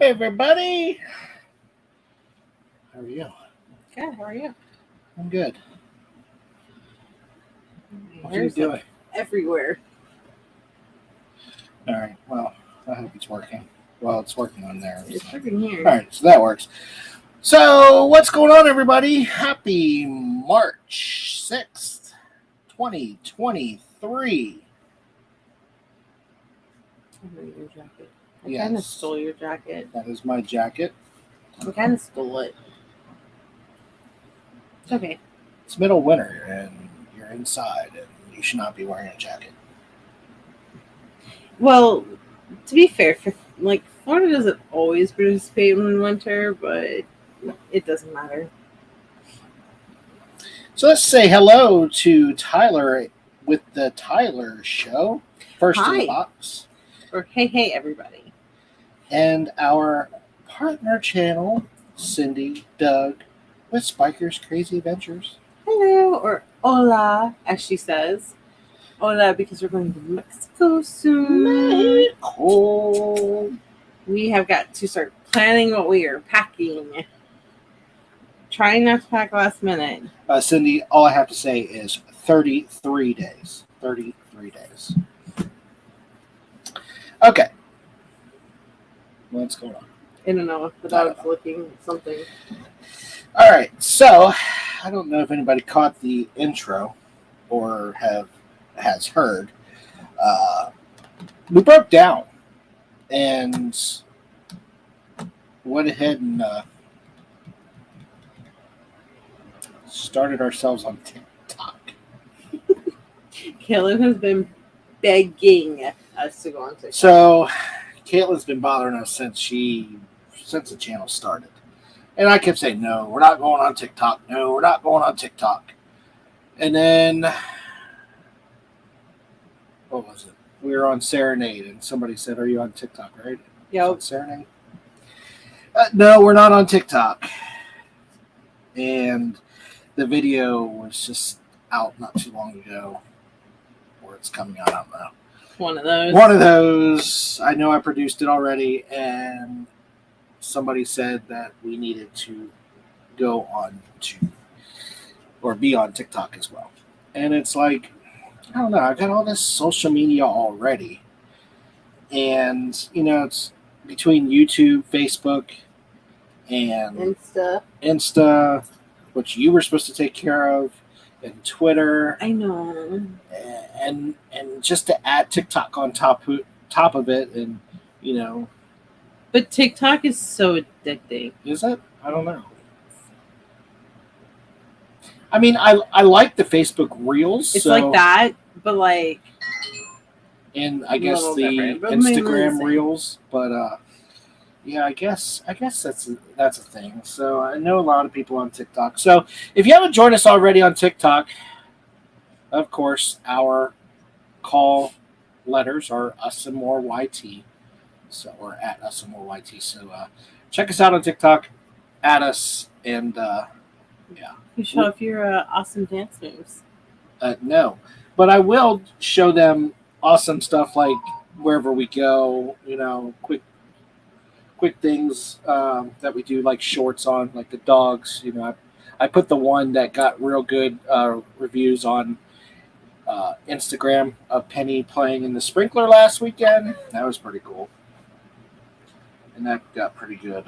Everybody, how are you? Good. How are you? I'm good. What are you doing? Everywhere. All right. Well, I hope it's working. Well, it's working on there. It's working here. All right, so that works. So, what's going on, everybody? Happy March 6th, 2023. I need your jacket. I Yes. kind of stole your jacket. That is my jacket. I kind of stole it. It's okay. It's middle winter, and you're inside, and you should not be wearing a jacket. Well, to be fair, Florida doesn't always participate in winter, but it doesn't matter. So let's say hello to Tyler with the Tyler Show. First in the box. Or hey, everybody. And our partner channel, Cindy, Doug, with Spiker's Crazy Adventures. Hello, or hola, as she says. Hola, because we're going to Mexico soon. Mexico. We have got to start planning what we are packing. Trying not to pack last minute. Cindy, all I have to say is 33 days. 33 days. Okay. What's going on? I don't know. The dog's looking at something. All right. So, I don't know if anybody caught the intro or has heard. We broke down and went ahead and started ourselves on TikTok. Caitlin has been begging us to go on TikTok. So, Caitlin's been bothering us since the channel started. And I kept saying, no, we're not going on TikTok. No, we're not going on TikTok. And then, what was it? We were on Serenade, and somebody said, are you on TikTok, right? Yep. Serenade? No, we're not on TikTok. And the video was just out not too long ago. Or it's coming out, I don't know. One of those. I know I produced it already, and somebody said that we needed to go on to, or be on TikTok as well. And it's like, I don't know, I've got all this social media already. And, it's between YouTube, Facebook, and Insta, which you were supposed to take care of, and Twitter. I know. And just to add TikTok on top of it, and But TikTok is so addicting. Is it? I don't know. I mean, I like the Facebook Reels. It's so, like that, but like and I a guess little the different, but mainly the Instagram same. Reels, but yeah, I guess that's a thing. So I know a lot of people on TikTok. So if you haven't joined us already on TikTok, of course, our call letters are UsandMoreYT. So or at UsandMoreYT. So check us out on TikTok, at us, and yeah. You show off your awesome dance moves. No, but I will show them awesome stuff like wherever we go. Quick things that we do, like shorts on, like the dogs. I put the one that got real good reviews on Instagram of Penny playing in the sprinkler last weekend. That was pretty cool, and that got pretty good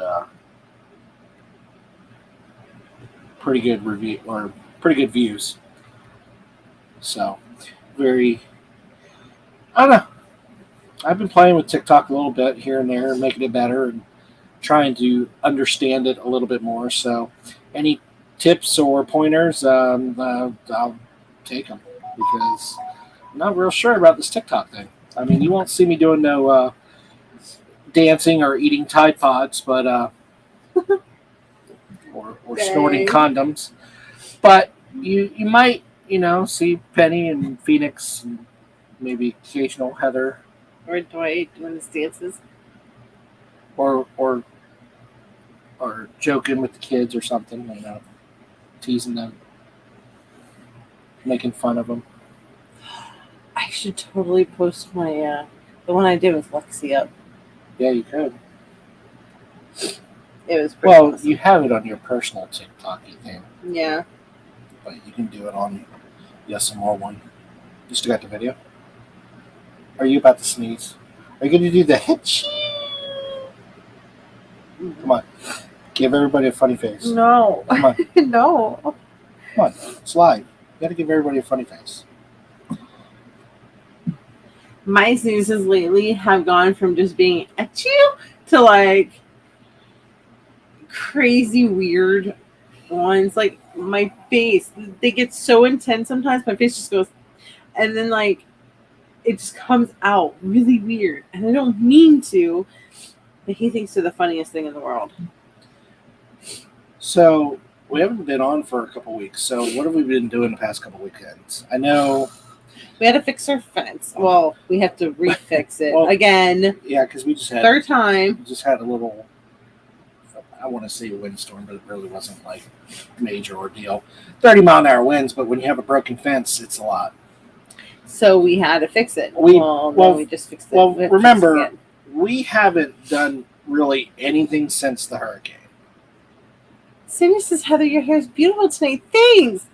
review or pretty good views. So very, I don't know. I've been playing with TikTok a little bit here and there, making it better and trying to understand it a little bit more. So, any tips or pointers, I'll take them because I'm not real sure about this TikTok thing. I mean, you won't see me doing no dancing or eating Tide Pods, but or snorting condoms. But you might see Penny and Phoenix and maybe occasional Heather Or Dwight doing his dances. or joking with the kids or something, teasing them, making fun of them. I should totally post my the one I did with Lexi up. Yeah, you could. It was pretty awesome. You have it on your personal TikTok thing. Yeah. But you can do it on the UsandMore one. You still got the video? Are you about to sneeze? Are you going to do the hitch? Come on. Give everybody a funny face. No. Come on. No. Come on. Slide. You got to give everybody a funny face. My sneezes lately have gone from just being achoo to like crazy weird ones. Like my face, they get so intense sometimes. My face just goes, and then like it just comes out really weird, and I don't mean to. But he thinks they're the funniest thing in the world. So we haven't been on for a couple weeks. So what have we been doing the past couple weekends? I know we had to fix our fence. Well, we have to refix it again. Yeah, because we just had third time. We just had a little. I want to say a windstorm, but it really wasn't like major ordeal. 30-mile-an-hour winds, but when you have a broken fence, it's a lot. So we had to fix it. We just fixed it. Well, remember, we haven't done really anything since the hurricane. Cindy says, Heather, your hair is beautiful tonight. Thanks.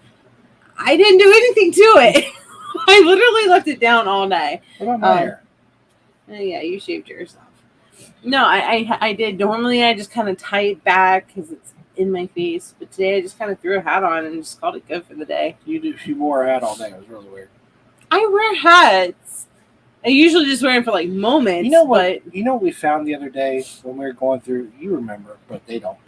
I didn't do anything to it. I literally left it down all day. What about my hair? Yeah, you shaved yourself. No, I did. Normally, I just kind of tie it back because it's in my face. But today, I just kind of threw a hat on and just called it good for the day. You wore a hat all day. It was really weird. I wear hats. I usually just wear them for like moments. You know what? You know what we found the other day when we were going through? You remember, but they don't.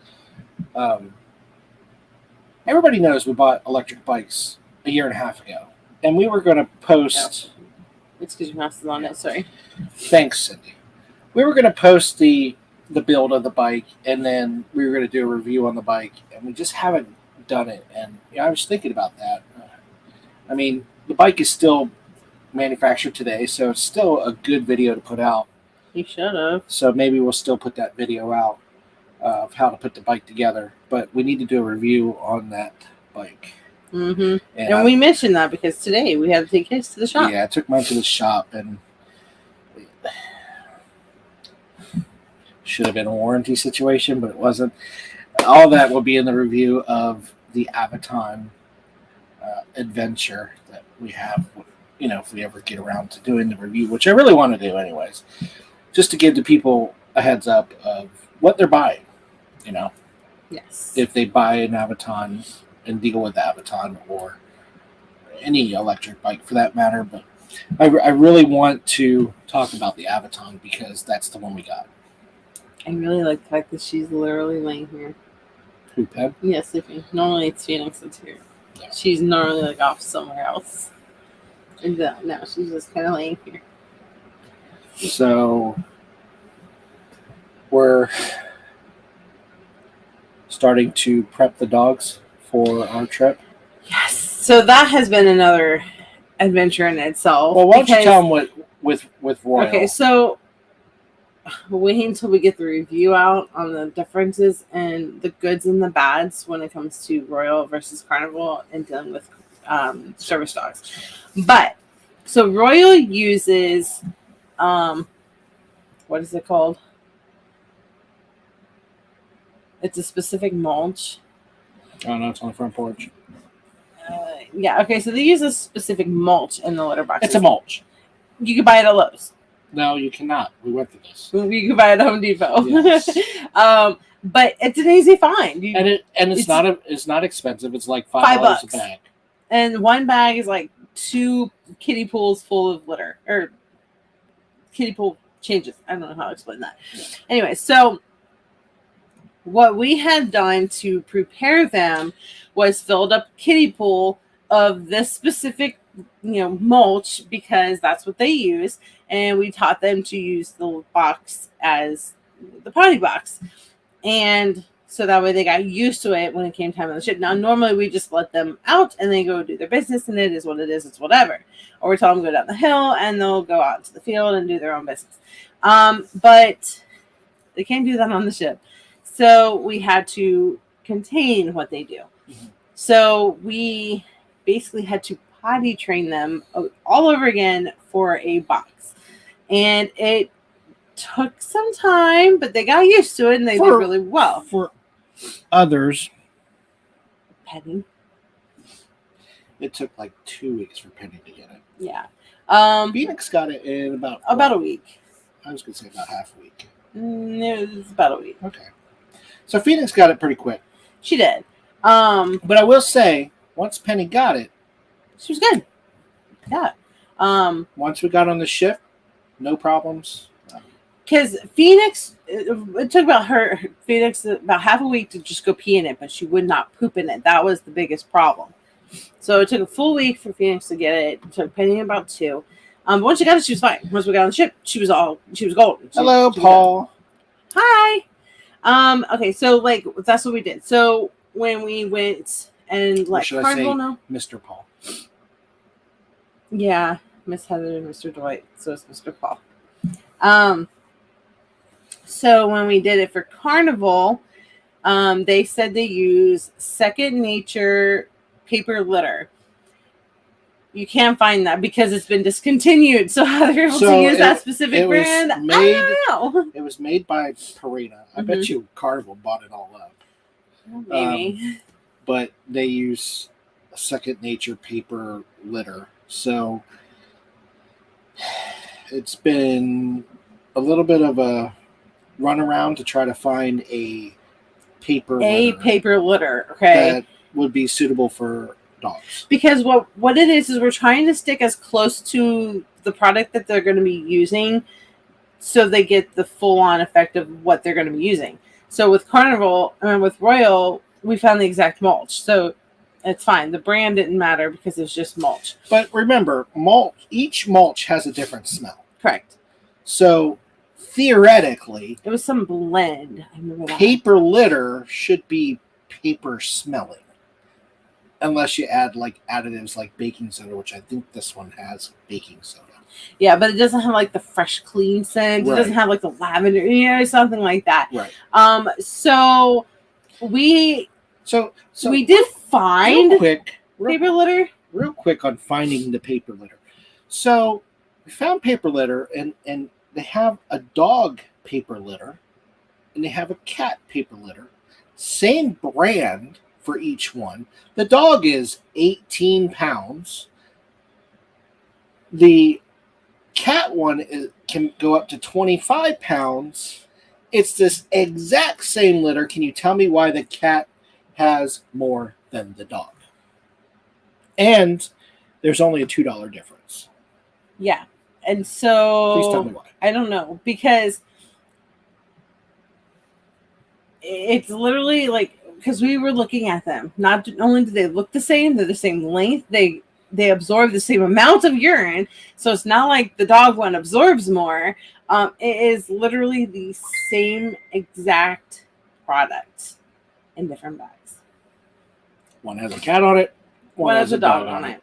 Everybody knows we bought electric bikes a year and a half ago, and we were going to post. Oh. It's because your mouse is on it. Sorry. Thanks, Cindy. We were going to post the build of the bike, and then we were going to do a review on the bike, and we just haven't done it. And I was thinking about that. I mean, the bike is still manufactured today, so it's still a good video to put out. You should have. So maybe we'll still put that video out of how to put the bike together. But we need to do a review on that bike. Mm-hmm. And we mentioned that because today we had to take his to the shop. Yeah, I took mine to the shop, and should have been a warranty situation, but it wasn't. All that will be in the review of the Avaton adventure that we have, if we ever get around to doing the review, which I really want to do anyways, just to give the people a heads up of what they're buying, Yes. If they buy an Avaton and deal with the Avaton or any electric bike for that matter. But I really want to talk about the Avaton because that's the one we got. I really like the fact that she's literally laying here. Who, Pen? Yeah, sleeping. Normally it's Phoenix that's here. Yeah. She's normally like off somewhere else. And no, she's just kind of laying here. So we're starting to prep the dogs for our trip. Yes. So that has been another adventure in itself. Well, why don't you tell them what with Royal? Okay, so wait until we get the review out on the differences and the goods and the bads when it comes to Royal versus Carnival and dealing with service dogs. But so Royal uses what is it called? It's a specific mulch. Oh no, it's on the front porch. Yeah, okay, so they use a specific mulch in the litter box. It's a mulch. You can buy it at Lowe's. No, you cannot. We went through this. You can buy it at Home Depot. Yes. But it's an easy find. It's not expensive. It's like $5 a bag. And one bag is like 2 kiddie pools full of litter or kiddie pool changes. I don't know how to explain that. Yeah. Anyway, so what we had done to prepare them was filled up kiddie pool of this specific, mulch because that's what they use, and we taught them to use the box as the potty box, and so that way they got used to it when it came time on the ship. Now, normally we just let them out and they go do their business, and it is what it is. It's whatever. Or we tell them to go down the hill and they'll go out to the field and do their own business. But they can't do that on the ship. So we had to contain what they do. Mm-hmm. So we basically had to potty train them all over again for a box. And it took some time, but they got used to it and they did really well. For others, Penny, it took like 2 weeks for Penny to get it. Yeah. Phoenix got it in about a week. I was going to say about half a week. It was about a week. Okay. So Phoenix got it pretty quick. She did. But I will say, once Penny got it, she was good. Yeah. Once we got on the ship, no problems. Because Phoenix, it took Phoenix about half a week to just go pee in it, but she would not poop in it. That was the biggest problem. So it took a full week for Phoenix to get it. It took Penny about 2. But once she got it, she was fine. Once we got on the ship, she was golden. Hello, Paul. Hi. Okay, so that's what we did. So when we went and Carnival, no, Mr. Paul. Yeah, Miss Heather and Mr. Dwight. So it's Mr. Paul. So when we did it for Carnival, they said they use Second Nature paper litter. You can't find that because it's been discontinued. So how they're able to use that specific brand, I don't know. It was made by Purina. I bet you Carnival bought it all up. Maybe. But they use Second Nature paper litter. So it's been a little bit of a runaround to try to find a paper litter, okay, that would be suitable for dogs. Because what it is we're trying to stick as close to the product that they're going to be using so they get the full-on effect of what they're going to be using. So with Carnival and with Royal, we found the exact mulch. So it's fine. The brand didn't matter because it's just mulch. But remember, each mulch has a different smell. Correct. So theoretically, it was some blend. I remember that. Paper litter should be paper smelling. Unless you add additives like baking soda, which I think this one has baking soda. Yeah, but it doesn't have the fresh, clean scent. Right. It doesn't have the lavender, something like that. Right. So we did find paper litter. Real quick on finding the paper litter. So we found paper litter, and they have a dog paper litter, and they have a cat paper litter. Same brand for each one. The dog is 18 pounds. The cat one can go up to 25 pounds. It's this exact same litter. Can you tell me why the cat has more than the dog? And there's only a $2 difference. Yeah. And so please tell me why. I don't know, because it's literally like, because we were looking at them. Not only do they look the same, they're the same length. They absorb the same amount of urine. So it's not like the dog one absorbs more. It is literally the same exact product in different bags. One has a cat on it. One has a dog on it.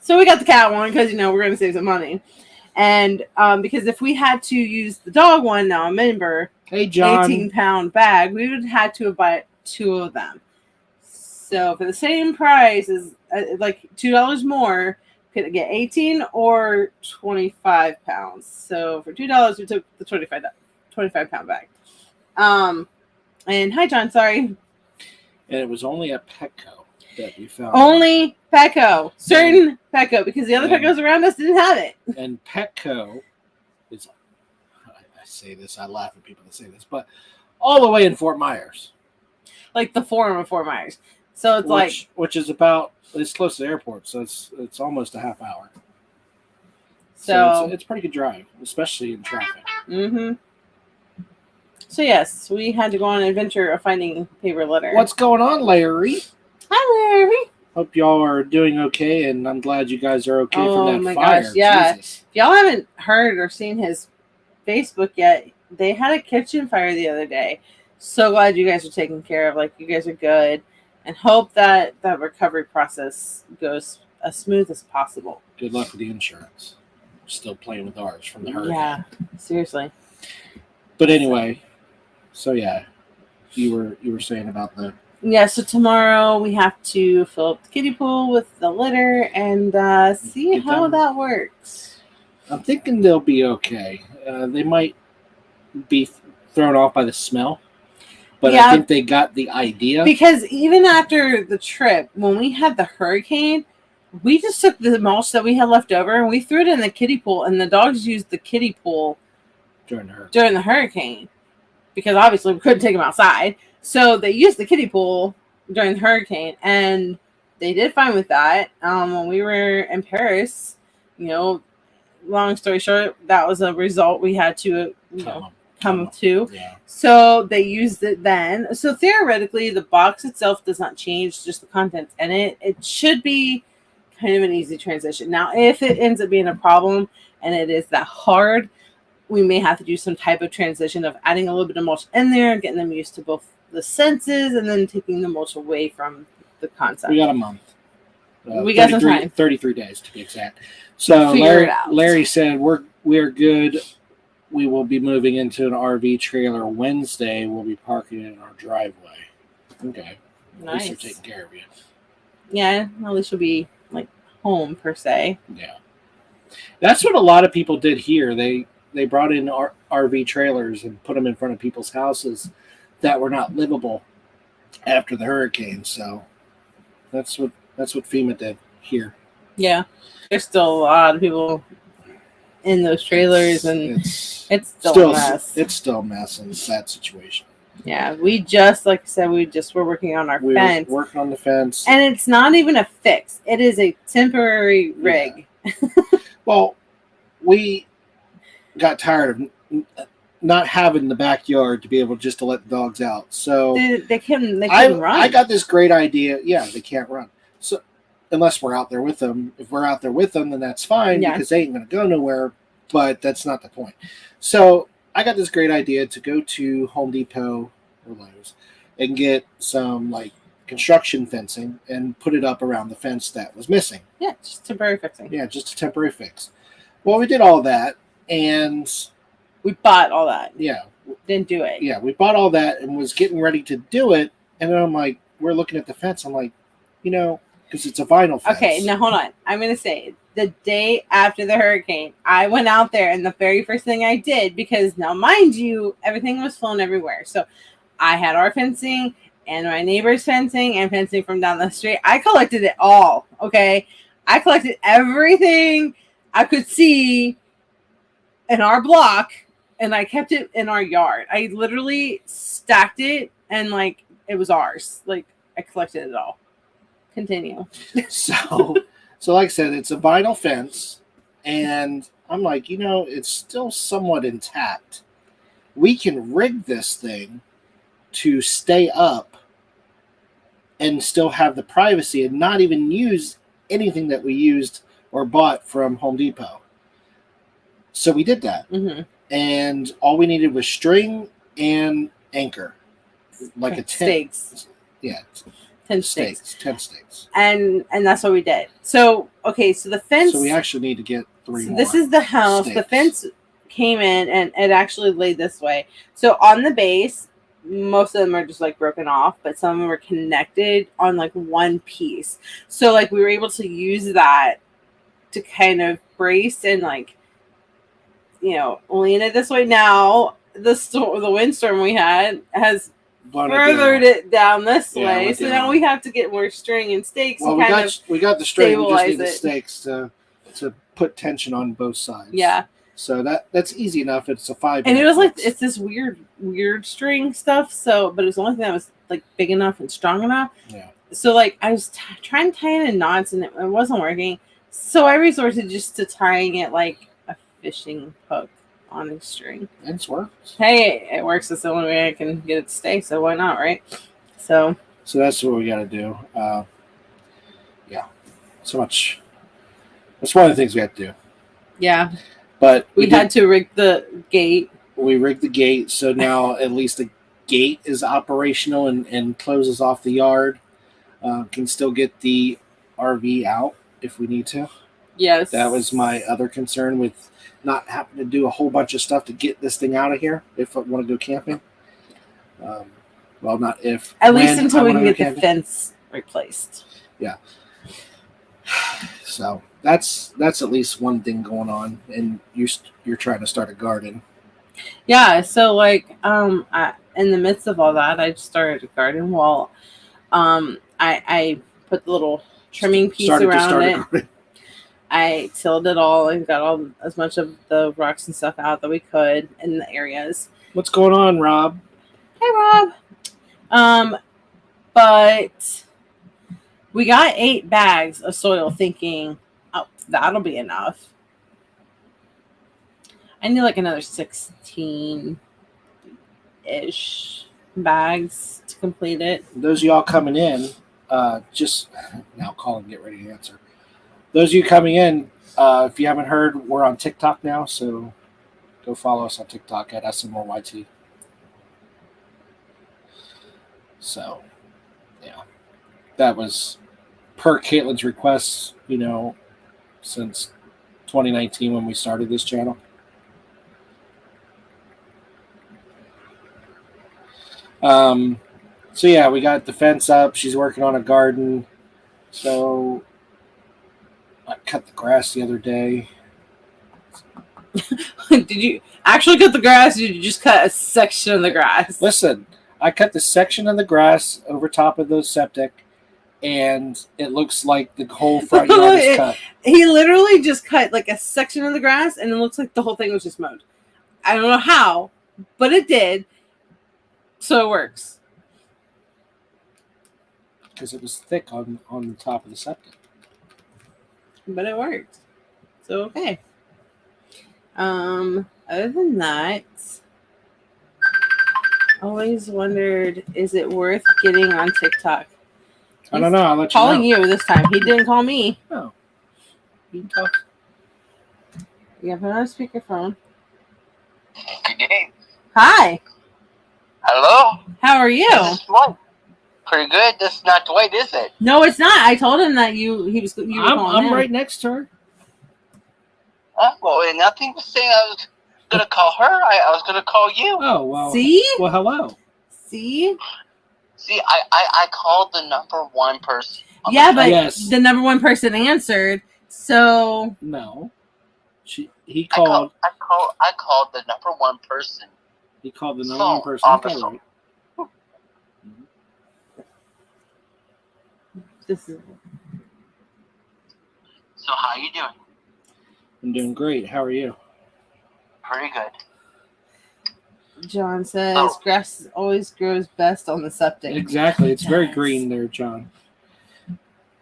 So we got the cat one because, we're going to save some money. And because if we had to use the dog one, now remember, Hey, John. 18-pound bag, we would have had to buy 2 of them. So for the same price as like $2 more, could get 18 or 25 pounds. So for $2, we took the 25-pound bag. And hi, John. Sorry. And it was only at Petco that we found. Only Petco, certain Petco, because the other Petcos around us didn't have it. And Petco is, I say this, I laugh at people that say this, but all the way in Fort Myers. Like the Forum of Fort Myers. So it's which is about, it's close to the airport, so it's almost a half hour. So it's a pretty good drive, especially in traffic. Mm-hmm. So yes, we had to go on an adventure of finding paper litter. What's going on, Larry? Hi, Larry. Hope y'all are doing okay, and I'm glad you guys are okay from that my fire. Gosh, yeah. Jesus. If y'all haven't heard or seen his Facebook yet, they had a kitchen fire the other day. So glad you guys are taken care of. Like, you guys are good. And hope that recovery process goes as smooth as possible. Good luck with the insurance. We're still playing with ours from the hurricane. Yeah, seriously. But anyway, so yeah, you were saying about the... Yeah, so tomorrow we have to fill up the kiddie pool with the litter and see how that works. I'm thinking they'll be okay. They might be thrown off by the smell. But yeah, I think they got the idea. Because even after the trip, when we had the hurricane, we just took the mulch that we had left over and we threw it in the kiddie pool, and the dogs used the kiddie pool during the hurricane. Because obviously we couldn't take them outside. So they used the kiddie pool during the hurricane, and they did fine with that. When we were in Paris, long story short, that was a result we had to, come to. Yeah. So they used it then. So theoretically, the box itself does not change, just the contents in it. It should be kind of an easy transition. Now, if it ends up being a problem and it is that hard, we may have to do some type of transition of adding a little bit of mulch in there, getting them used to both the senses, and then taking the mulch away from the concept. We got a month. We got some time. 33 days to be exact. So Larry said we're good. We will be moving into an RV trailer Wednesday. We'll be parking it in our driveway. Okay. Nice. At least they're taking care of you. Yeah, at least you'll be like home per se. Yeah. That's what a lot of people did here. They brought in RV trailers and put them in front of people's houses that were not livable after the hurricane. So that's what FEMA did here. Yeah. There's still a lot of people in those trailers, and it's still a mess. It's still a mess in that situation. Yeah, we just, like I said, were working on our fence. Working on the fence. And it's not even a fix. It is a temporary rig. Yeah. Well, we got tired of not having the backyard to be able just to let the dogs out. So they can run. I got this great idea. Yeah, they can't run. So unless we're out there with them. If we're out there with them, then that's fine because they ain't going to go nowhere. But that's not the point. So I got this great idea to go to Home Depot or Lowe's and get some construction fencing and put it up around the fence that was missing. Yeah, just temporary fixing. Yeah, just a temporary fix. Well, we did all that and we bought all that. Yeah. Didn't do it. Yeah, we bought all that and was getting ready to do it. And then I'm like, we're looking at the fence. I'm like, because it's a vinyl fence. Okay, now hold on. I'm going to say the day after the hurricane, I went out there and the very first thing I did, because now mind you, everything was flown everywhere. So I had our fencing and my neighbor's fencing and fencing from down the street. I collected it all. Okay. I collected everything I could see in our block and I kept it in our yard. I literally stacked it and it was ours. I collected it all. Continue. So like I said, it's a vinyl fence, and I'm like, it's still somewhat intact. We can rig this thing to stay up and still have the privacy and not even use anything that we used or bought from Home Depot. So we did that. Mm-hmm. And all we needed was string and anchor. Like a 10. Stakes. Yeah. 10 stakes. 10 stakes. And that's what we did. So, okay, so the fence. So we actually need to get 3 more. This is the house. Stakes. The fence came in and it actually laid this way. So on the base, most of them are just like broken off, but some of them are connected on like one piece. So like we were able to use that to kind of brace and like, you know, lean it this way. Now the windstorm we had has furthered it down this way. So now we have to get more string and stakes. Well, we got the string. We just need the stakes to put tension on both sides. Yeah. So that's easy enough. It's a 5. And it was like it's this weird string stuff. So, but it was the only thing that was like big enough and strong enough. Yeah. So like I was trying to tie it in knots and it wasn't working. So I resorted just to tying it like a fishing hook on a string. And it's worked. Hey, it works. It's the only way I can get it to stay. So why not, right? So that's what we got to do. Yeah. So much. That's one of the things we have to do. Yeah. But we had to rig the gate. We rigged the gate, so now at least the gate is operational and closes off the yard. Can still get the RV out if we need to. Yes. That was my other concern with not having to do a whole bunch of stuff to get this thing out of here if I want to go camping. Well, not if. At least until we can get the fence replaced. Yeah. So that's at least one thing going on, and you're trying to start a garden. Yeah. So like in the midst of all that, I just started a garden wall. I put the little trimming piece around it. I tilled it all and got as much of the rocks and stuff out that we could in the areas. What's going on, Rob? Hey, Rob. But we got 8 bags of soil thinking, oh, that'll be enough. I need like another 16-ish bags to complete it. Those of y'all coming in, just now call and get ready to answer. Those of you coming in, if you haven't heard, we're on TikTok now, so go follow us on TikTok at UsandMoreYT. So, yeah. That was per Caitlin's request, since 2019 when we started this channel. So yeah, we got the fence up. She's working on a garden. So I cut the grass the other day. Did you actually cut the grass, or did you just cut a section of the grass? Listen, I cut the section of the grass over top of those septic, and it looks like the whole front yard is cut. He literally just cut like a section of the grass, and it looks like the whole thing was just mowed. I don't know how, but it did. So it works. Because it was thick on the top of the septic. But it worked. So okay. Other than that, always wondered, is it worth getting on TikTok? I don't know. I'll let you know. Calling you this time. He didn't call me. Oh. You can talk. Yeah, put on speakerphone. Good day. Hi. Hello. How are you? This is Dwight. Pretty good. This is not Dwight, is it? No, it's not. I told him that you were calling I'm him. right next to her. Well, nothing was saying I was going to call her. I was going to call you. Oh, well. See? Well, hello. See, I called the number 1 person. Yeah, but the number 1 person answered. So no, he called. I called the number 1 person. He called the number 1 person. Okay, right. This is. So how you doing? I'm doing great. How are you? Pretty good. John says grass always grows best on the septic. Exactly. It's very green there, John.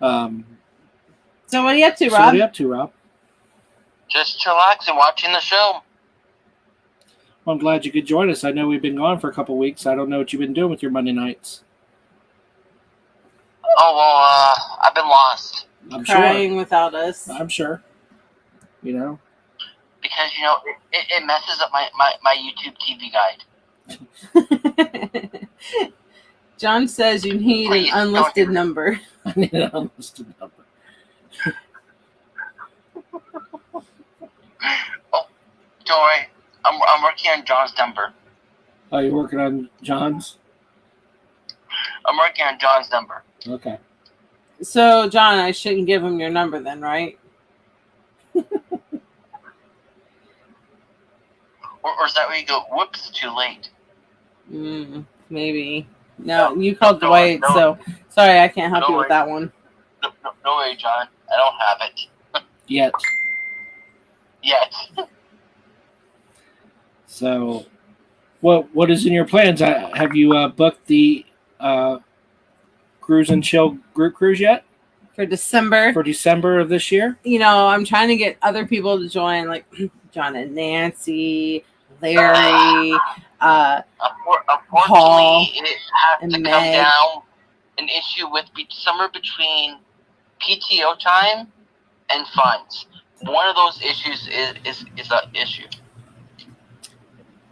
So what are you up to, Rob? Just chillaxing, watching the show. I'm glad you could join us. I know we've been gone for a couple weeks. I don't know what you've been doing with your Monday nights. Oh, well, I've been lost. I'm Crying without us. I'm sure. You know? Because, it messes up my YouTube TV guide. John says you need Please, an unlisted number. I need an unlisted number. Oh, don't worry. I'm working on John's number. Oh, you're working on John's? I'm working on John's number. Okay. So, John, I shouldn't give him your number then, right? Or is that where you go, whoops, too late? Maybe. No, No, you called no, Dwight, no. so sorry, I can't help No you with worries. that one. No way, John. I don't have it. Yet. Yet. So, what is in your plans? Have you booked the Cruise and Chill group cruise yet? For December. For December of this year? I'm trying to get other people to join, like John and Nancy, Larry, Paul, Unfortunately, it has and to come Meg. down an issue with somewhere between PTO time and funds. One of those issues is an issue.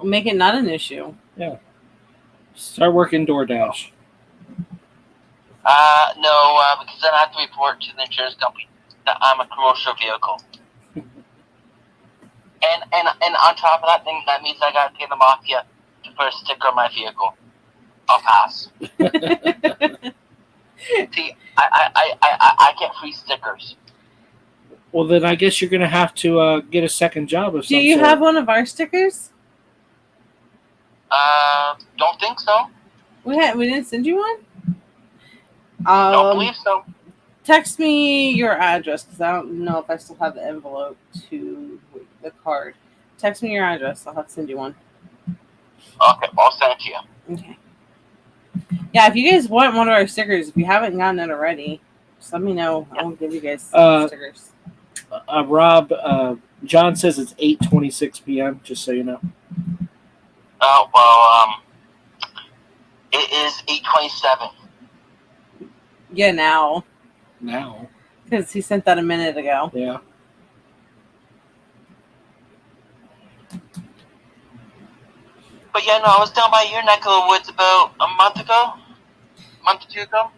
Make it not an issue. Yeah. Start working DoorDash. No, because then I have to report to the insurance company that I'm a commercial vehicle. And on top of that thing, that means I gotta pay the mafia to put a sticker on my vehicle. I'll pass. See, I get free stickers. Well, then I guess you're going to have to get a second job of some Do you sort. have one of our stickers? Don't think so. We didn't send you one? Don't believe so. Text me your address because I don't know if I still have the envelope to the card. Text me your address. I'll have to send you one. Okay, I'll send it to you. Okay. Yeah, if you guys want one of our stickers, if you haven't gotten it already, just let me know. I'll give you guys stickers. Rob, John says it's 8:26 p.m., just so you know. Oh, well, it is 8:27. Yeah, now. Now? Because he sent that a minute ago. Yeah. But yeah, no, I was down by your neck of the woods about a month or two ago.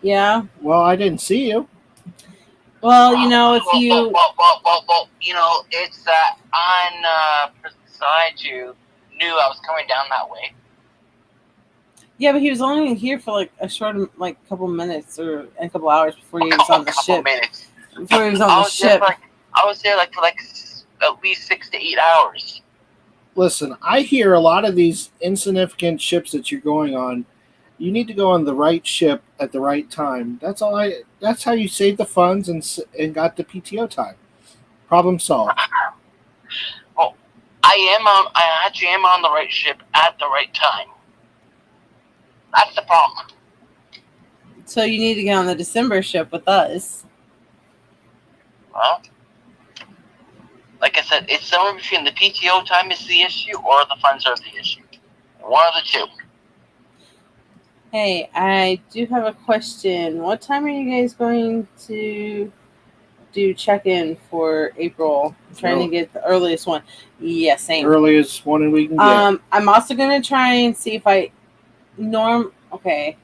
Yeah. Well, I didn't see you. Well, if you... Well, it's that on beside you knew I was coming down that way. Yeah, but he was only here for like a short, like couple minutes or a couple hours before he was on the ship. Minutes. Before he was on the ship. I was there for at least 6 to 8 hours. Listen, I hear a lot of these insignificant ships that you're going on. You need to go on the right ship at the right time. That's how you save the funds and got the PTO time. Problem solved. Well, I actually am on the right ship at the right time. That's the problem. So you need to get on the December ship with us. Well, like I said, it's somewhere between the PTO time is the issue or the funds are the issue. One of the two. Hey, I do have a question. What time are you guys going to do check-in for April? I'm trying to get the earliest one. Yeah, same. Earliest one we can get. I'm also going to try and see if okay.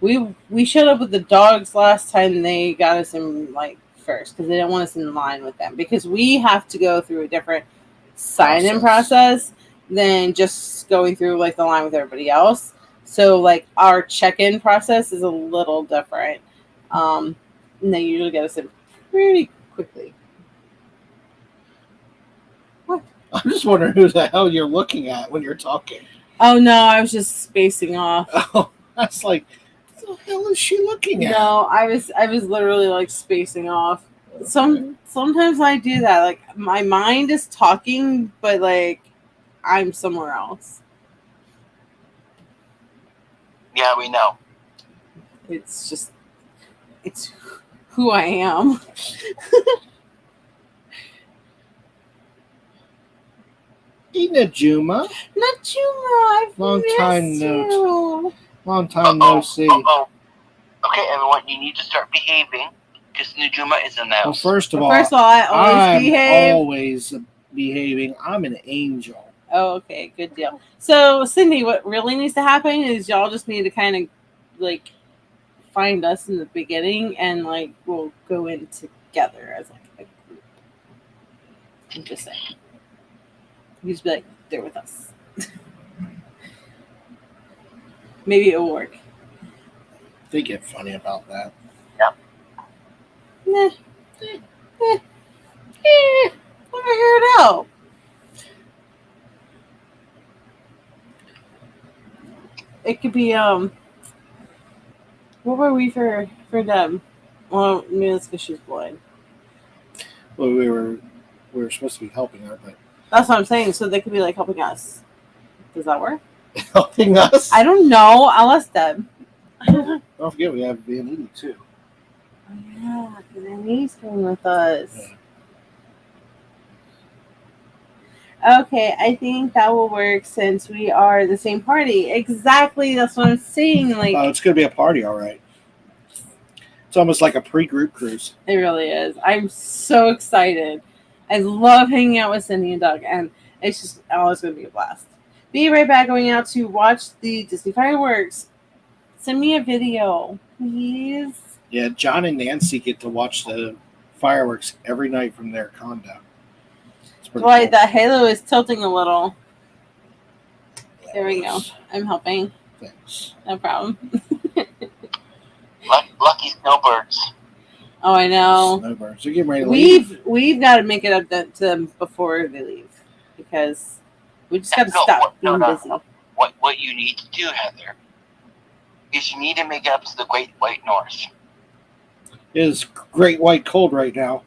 We showed up with the dogs last time and they got us in first because they didn't want us in line with them because we have to go through a different sign-in process than just going through the line with everybody else. So our check-in process is a little different. And they usually get us in pretty quickly. What? I'm just wondering who the hell you're looking at when you're talking. Oh no, I was just spacing off. Oh, that's what the hell is she looking at? No, I was literally spacing off. Okay. Sometimes I do that. My mind is talking, but I'm somewhere else. Yeah, we know. It's who I am. Hey, Najuma. Najuma, I've Long missed time you. Long time no see. Okay, everyone, you need to start behaving because Najuma is in the house. Well, first of all, I always behave. Always behaving. I'm an angel. Oh, okay, good deal. So, Cindy, what really needs to happen is y'all just need to kind of like find us in the beginning, and like we'll go in together as like a group. I'm just saying. You just be like, they're with us. Maybe it'll work. They get funny about that. Nah. We'll figure it out. It could be what were we for them? Well, maybe that's because she's blind. Well, we were supposed to be helping her, but That's what I'm saying. So they could be like helping us. Does that work? helping us. I don't know. I'll ask them. Don't forget we have Vanity too. Oh, yeah, because Annie's coming with us. Yeah. Okay, I think that will work since we are the same party. Exactly, that's what I'm saying. Like, Oh, it's gonna be a party, all right. It's almost like a pre-group cruise. it really is. I'm so excited. I love hanging out with Cindy and Doug, and it's just always going to be a blast. Be right back. Going out to watch the Disney fireworks. Send me a video, please. Yeah, John and Nancy get to watch the fireworks every night from their condo. It's pretty Boy, cool. the halo is tilting a little. There we go. Yes. I'm helping. Thanks. No problem. Lucky snowbirds. Oh, I know. Snowbirds. They're getting ready to leave. We've got to make it up to them before they leave, because we just got to stop being busy. What you need to do, Heather, is you need to make it up to the Great White North. It is great white cold right now.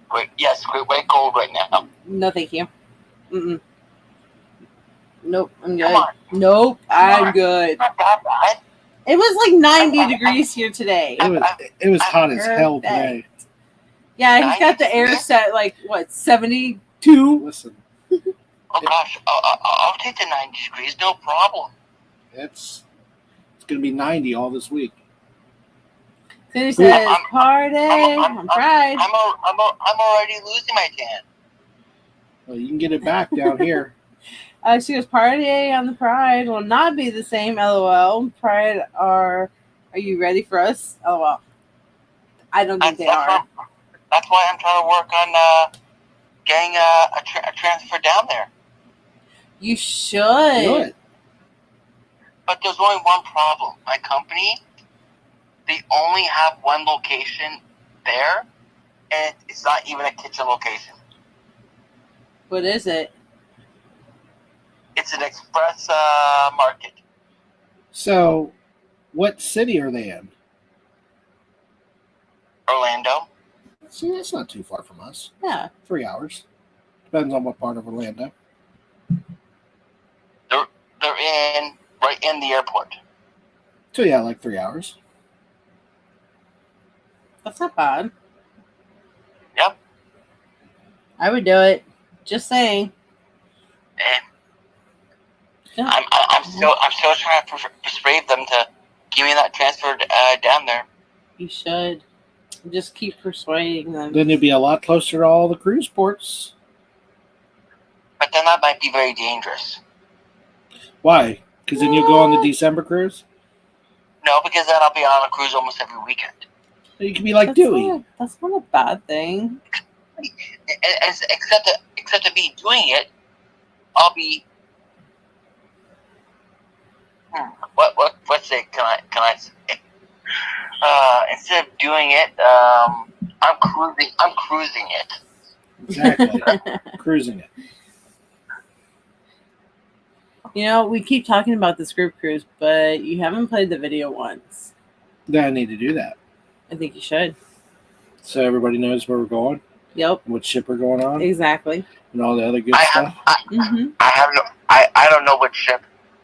Great white cold right now. No, thank you. Mm-mm. Nope, I'm Come good. on. Nope, I'm good. Not that bad. It was like 90 degrees here today. It was hot as hell today. Yeah, he's got the air set like, what, 72? Listen, Oh gosh, I'll take the 90 degrees, no problem. it's going to be 90 all this week. Cindy says, party on Pride. I'm already losing my tan. Well, you can get it back down here. She goes, party on the Pride will not be the same, LOL. Pride are you ready for us? LOL. I don't think they are. That's why I'm trying to work on getting a transfer down there. You should. Do it. But there's only one problem. My company, they only have one location there, and it's not even a kitchen location. What is it? It's an express market. So, what city are they in? Orlando. See, that's not too far from us. Yeah. 3 hours. Depends on what part of Orlando. They're right in the airport. So, yeah, like 3 hours. That's not bad. Yep. I would do it. Just saying. And Yeah. I'm still trying to persuade them to give me that transfer down there. You should. Just keep persuading them. Then it'd be a lot closer to all the cruise ports. But then that might be very dangerous. Why? Because then you go on the December cruise? No, because then I'll be on a cruise almost every weekend. You can be like Dewey. That's not a bad thing. Except to be doing it, I'll be. What's it? Can I say? Instead of doing it, I'm cruising it. Exactly. Cruising it. You know, we keep talking about this group cruise, but you haven't played the video once. Then I need to do that. I think you should. So everybody knows where we're going, Yep. what ship we're going on, Exactly. and all the other good stuff. I don't know what ship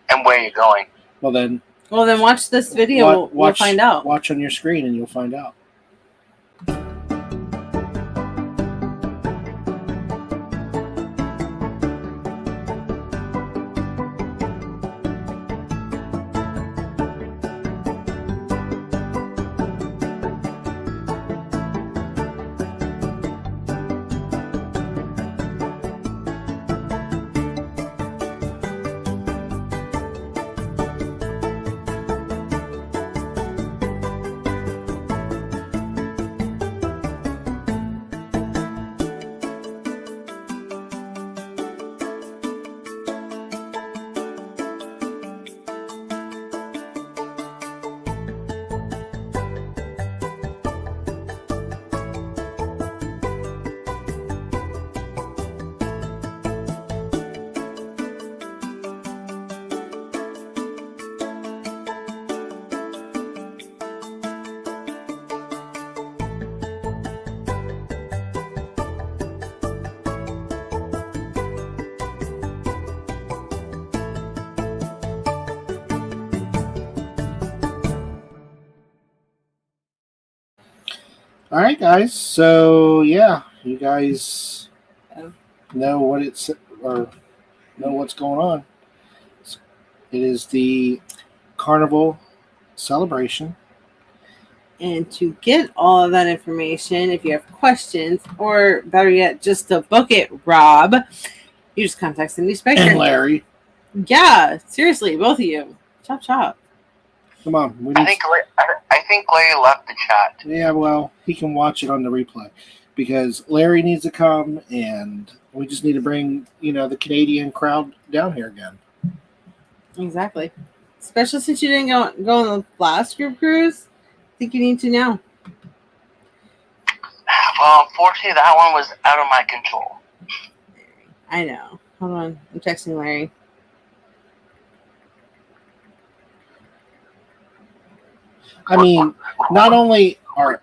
and where you're going. Well, then watch this video. We'll find out. Watch on your screen and you'll find out. All right, guys. So yeah, you guys Oh. know what it's or know what's going on. It is the carnival celebration. And to get all of that information, if you have questions, or better yet, just to book it, Rob, you just contact Cindy Spiker. And Larry, Yeah, seriously, both of you. Chop chop. come on. We I need. think Larry left the chat. Yeah, well, he can watch it on the replay because Larry needs to come, and we just need to bring the Canadian crowd down here again. Exactly. Especially since you didn't go on the last group cruise. I think you need to now. Well, unfortunately, that one was out of my control. I know. Hold on. I'm texting Larry. I mean, not only are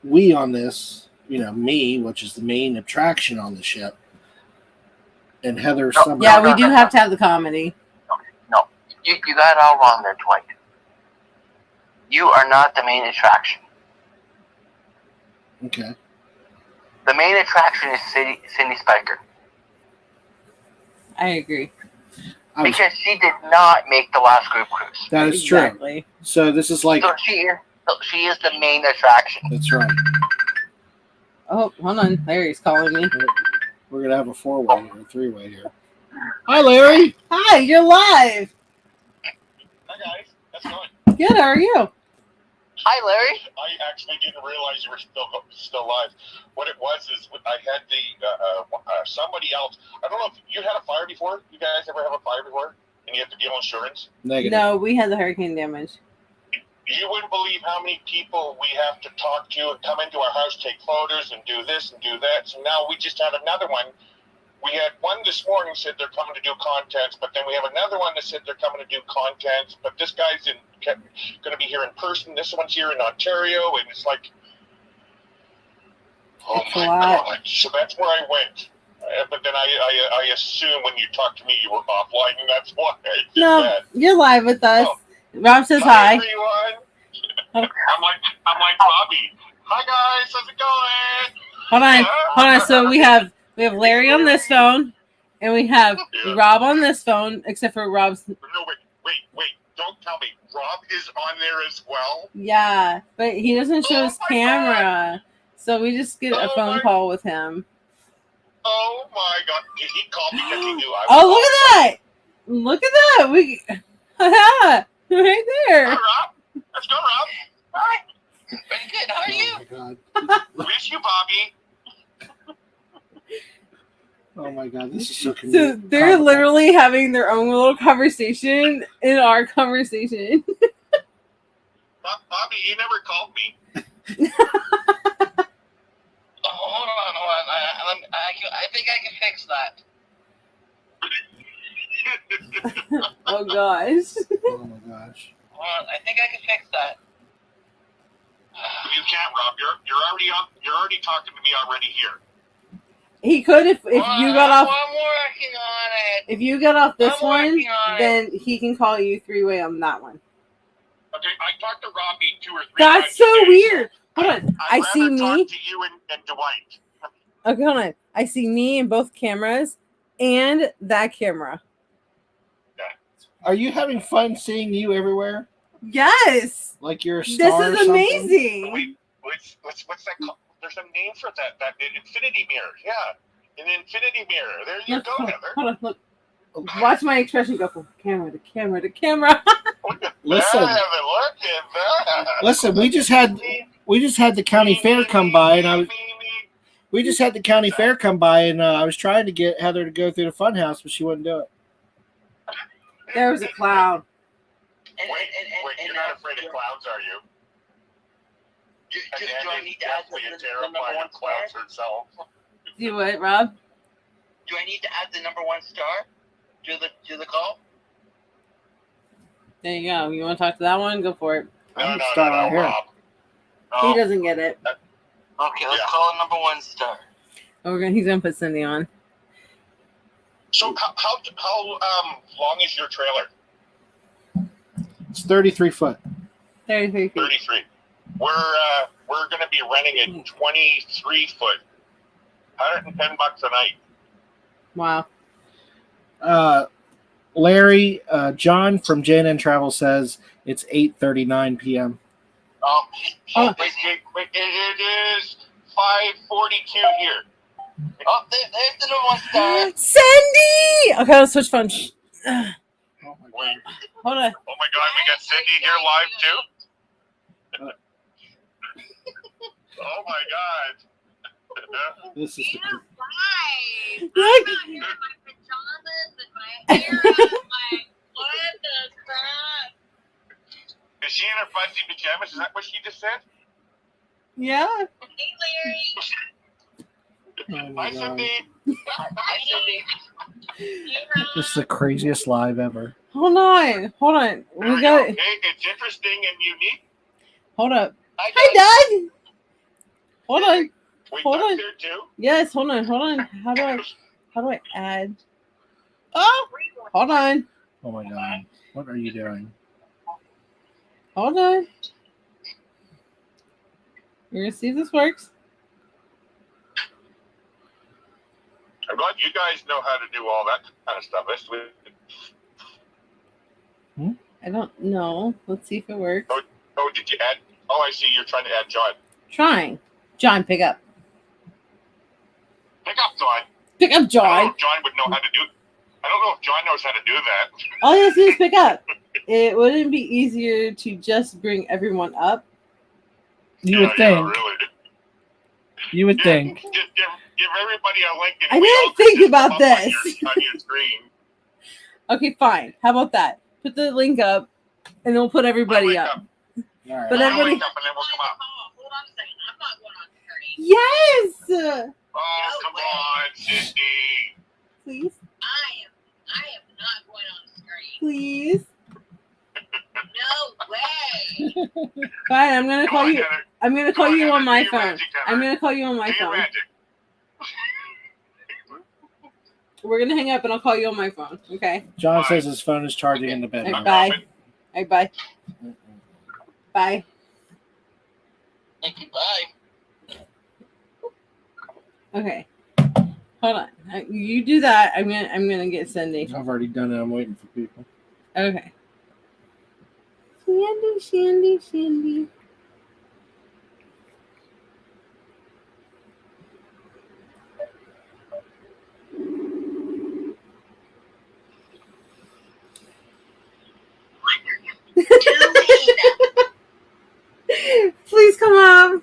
we on this, me, which is the main attraction on the ship, and Heather. Yeah, we do have to have the comedy. No, you got it all wrong there, Dwight. You are not the main attraction. Okay. The main attraction is Cindy Spiker. I agree. Because she did not make the last group cruise. That is true. So this is like. So she is the main attraction. That's right. Oh, hold on. Larry's calling me. We're going to have a 4-way or 3-way here. Hi, Larry. Hi, you're live. Hi, guys. How's it going? Good, how are you? Hi, Larry. I actually didn't realize you were still live. What it was is I had somebody else. I don't know if you had a fire before. You guys ever have a fire before? And you have to deal insurance? Negative. No, we had the hurricane damage. You wouldn't believe how many people we have to talk to and come into our house, take photos, and do this and do that. So now we just had another one. We had one this morning said they're coming to do contents, but then we have another one that said they're coming to do contents, but this guy's going to be here in person. This one's here in Ontario, and it's like, oh my God. So that's where I went. But then I assume when you talked to me, you were offline, and that's why I did that. You're live with us. Oh. Rob says hi. Everyone. I'm like Bobby. Hi guys, how's it going? Hold on. So we have Larry on this phone, and we have Rob on this phone, except for Rob's. No, wait! Don't tell me Rob is on there as well. Yeah, but he doesn't show his camera, so we just get a phone call with him. Oh my God! Did he call because he knew I was? Oh, look at that! Look at that! We, right there. Hi, Rob. Let's go, Rob. Hi. Pretty good. How are you? Oh my God. Miss you, Bobby. Oh my God, this is so convenient. So they're literally having their own little conversation in our conversation. Bobby, you never called me. Hold on. I think I can fix that. Oh gosh. Oh my gosh. Hold on. I think I can fix that. You can't, Rob. You're already talking to me already here. He could if you got off. I'm working on it. If you got off this I'm one, working on then he can call you 3-way on that one. Okay, I talked to Robbie 2 or 3 times. That's so today, weird. Hold on. I'd I see rather me. talk to you and Dwight. Okay, hold on. I see me in both cameras and that camera. Are you having fun seeing you everywhere? Yes. Like you're a star This or is something? amazing. Wait, what's that called? There's a name for that infinity mirror. Yeah, an infinity mirror. There you go, Heather. Hold on, look. Watch my expression go from camera to camera to camera. Look at Listen. that, Heather. Look at that. Listen, we just had the county fair come by, and I was trying to get Heather to go through the fun house, but she wouldn't do it. There was a clown. Wait, you're not afraid of clowns, are you? Do I need to add Definitely a the number terrified one of clowns star? herself. Do what, Rob? Do I need to add the number 1 star to the call? There you go. You want to talk to that one? Go for it. I'm No, start right here. Rob. He doesn't get it. Okay, let's call it number 1 star. Oh, he's gonna put Cindy on. So how long is your trailer? It's 33 foot. 33 feet. 33. we're going to be renting a 23-foot, $110 a night. Wow. Larry, John from JNN Travel says it's 8:39 p.m. Oh. It is 5:42 here. Oh, there's the number one star. Cindy! Okay, let's switch phones. Oh my Wait. Hold on. Oh my God, we got Cindy here live too. Oh my God. This is Why? Look. I'm not here in my pajamas and my hair up. Like, what the crap? Is she in her fancy pajamas? Is that what she just said? Yeah. Hey, Larry. oh Hi, my God. Cindy. Hi, Cindy. Hey, Ron. This is the craziest live ever. Hold on. Hold on. There We we got go. it. Hey, it's interesting and unique. Hold up. Hi, Hi, Doug. Hold on. Wait, Hold Doug's on. there too? Yes, hold on. How do I add? Oh, hold on. Oh my God. What are you doing? Hold on. You're gonna see if this works. I'm glad you guys know how to do all that kind of stuff. I don't know. Let's see if it works. Oh, did you add? Oh, I see. You're trying to add John. Trying. John, pick up. Pick up, John. Pick up, I don't know John. if John would know how to do it. I don't know if John knows how to do that. All you have to do is pick up. It wouldn't be easier to just bring everyone up. You would think. Really. You would think. Just give everybody a link. And I we didn't all can think just about come up on this. on your screen. Okay, fine. How about that? Put the link up, and then we'll put everybody Link up. All right. But Put a everybody- link up and then we'll come up. Hold on a second. I'm not going on screen. Yes. Oh, come on, Cindy. Please, I am not going on screen. please. No way. Fine. I'm gonna Come call on, you. Heather. I'm gonna Come call on, you Heather, on do my your phone. magic, Heather. I'm gonna call you on my Do your phone. magic. We're gonna hang up, and I'll call you on my phone. Okay. John Bye. says his phone is charging in the All bedroom. right, bye. All right, bye. Bye. Thank you. Bye. Okay. Hold on. You do that. I'm gonna get Cindy. I've already done it. I'm waiting for people. Okay. Shandy. Please come up.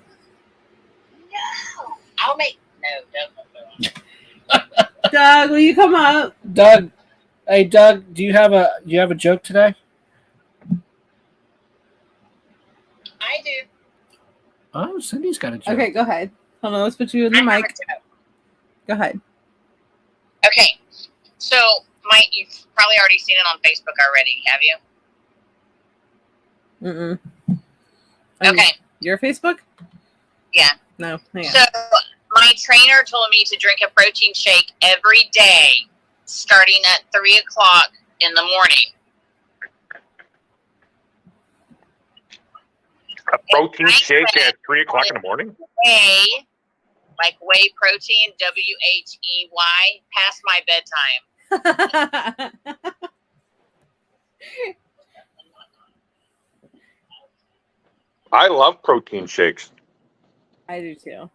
No. I'll make. No, Doug, will you come up? Doug, hey Doug, do you have a joke today? I do. Oh, Cindy's got a joke. Okay, go ahead. Hold on, let's put you in the mic. Go ahead. Okay. So, you've probably already seen it on Facebook already, have you? Mm-mm. Okay. Your Facebook? Yeah. No. Hang on. So, my trainer told me to drink a protein shake every day, starting at 3 o'clock in the morning. A protein shake at 3 o'clock in the morning? Whey, like whey protein, WHEY, past my bedtime. I love protein shakes. I do too.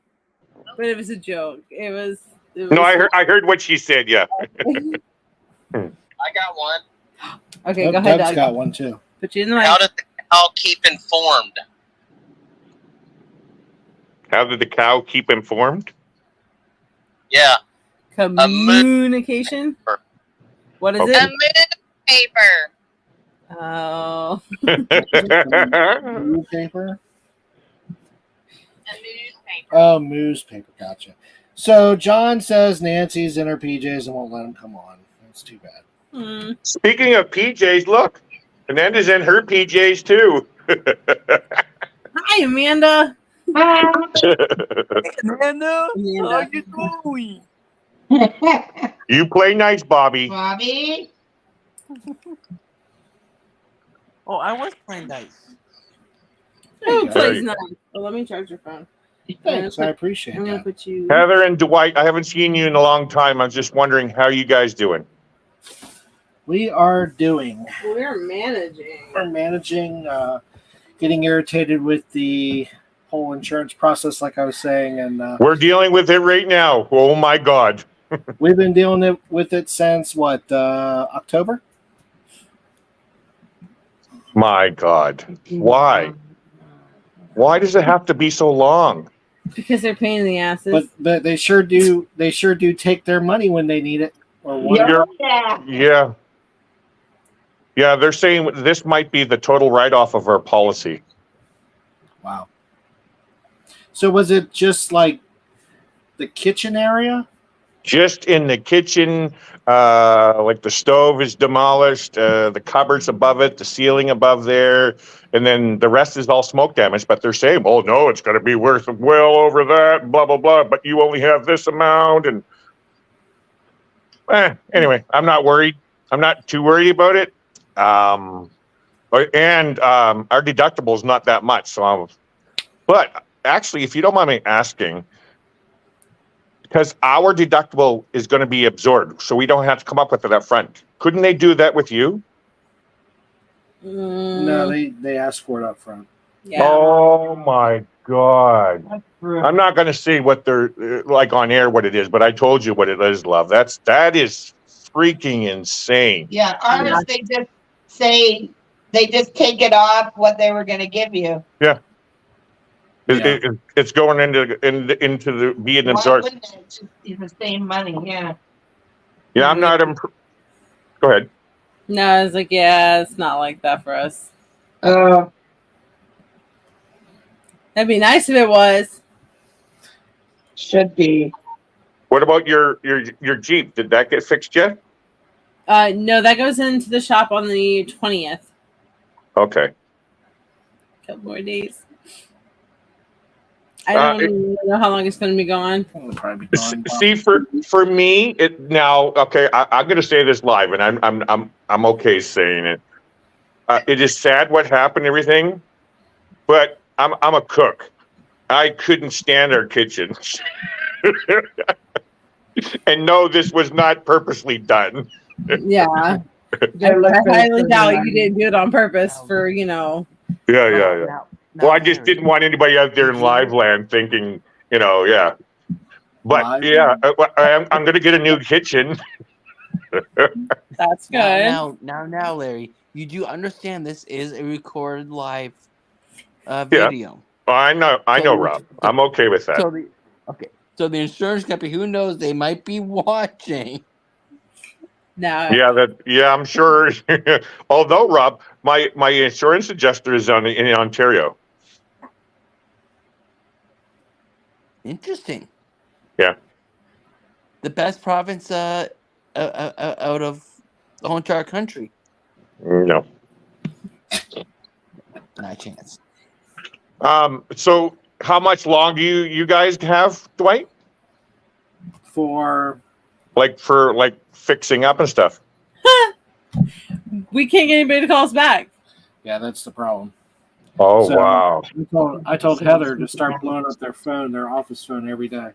But it was a joke. It was No, I heard what she said. Yeah. I got one. Okay, Oh, go ahead, Doug's Doug. got one too. Put you in the mic. How did the cow keep informed? How did the cow keep informed? Yeah. Communication. What is Okay. A it? newspaper. Oh. Newspaper? A newspaper. Oh, newspaper. Gotcha. So John says Nancy's in her PJs and won't let him come on. That's too bad. Hmm. Speaking of PJs, look, Amanda's in her PJs too. Hi, Amanda. Amanda, Amanda. how you doing? You play nice, Bobby. Bobby? Oh, I was playing dice. There you Oh, go. plays nice. Well, let me charge your phone. Thanks, I appreciate I'm gonna that. put you. Heather and Dwight, I haven't seen you in a long time. I'm just wondering how you guys doing. We are doing. We're managing. We're managing. Getting irritated with the whole insurance process, like I was saying, and We're dealing with it right now. Oh my God. we've been dealing with it since what, October? My God. Why? Why does it have to be so long? Because they're pain in the asses. But they sure do. They sure do take their money when they need it or want it. Yeah. Yeah, they're saying this might be the total write-off of our policy. Wow. So was it just like the kitchen area? Just in the kitchen, like the stove is demolished, the cupboards above it, the ceiling above there, and then the rest is all smoke damage. But they're saying, "Oh no, it's going to be worth well over that." Blah blah blah. But you only have this amount, and anyway, I'm not worried. I'm not too worried about it. And our deductible is not that much. But actually, if you don't mind me asking, because our deductible is going to be absorbed, so we don't have to come up with it up front. Couldn't they do that with you? No, they asked for it up front. Yeah. Oh my God! I'm not going to say what they're like on air what it is, but I told you what it is, love. That is freaking insane. Yeah, ours, they just say, they just take it off what they were going to give you. Yeah. Yeah. It's going into the being Why absorbed. wouldn't it just be the same money? Yeah. Yeah, I'm not. Go ahead. No, I was like, yeah, it's not like that for us. Oh, That'd be nice if it was. should be. What about your Jeep? Did that get fixed yet? No, that goes into the shop on the 20th. Okay. Couple more days. I don't even know how long it's going to be gone. It'll probably be gone. See, for me, it now. Okay, I'm going to say this live, and I'm okay saying it. It is sad what happened, everything, but I'm a cook. I couldn't stand our kitchen, and no, this was not purposely done. Yeah. I highly doubt you didn't do it on purpose for, Yeah. Now, Well, I just didn't want anybody out there in live land thinking, yeah. But Live? yeah, I'm going to get a new kitchen. That's good. Now, Larry, you do understand this is a recorded live video. I know, Rob. I'm okay with that. So the insurance company, who knows, they might be watching. No. Yeah, I'm sure. Although, Rob, my insurance adjuster is in Ontario. Interesting. Yeah. The best province out of the whole entire country. No. Not a chance. So how much longer you guys have, Dwight? For For fixing up and stuff. We can't get anybody to call us back. yeah, that's the problem. Oh, So, wow. I told Heather to start blowing up their office phone every day.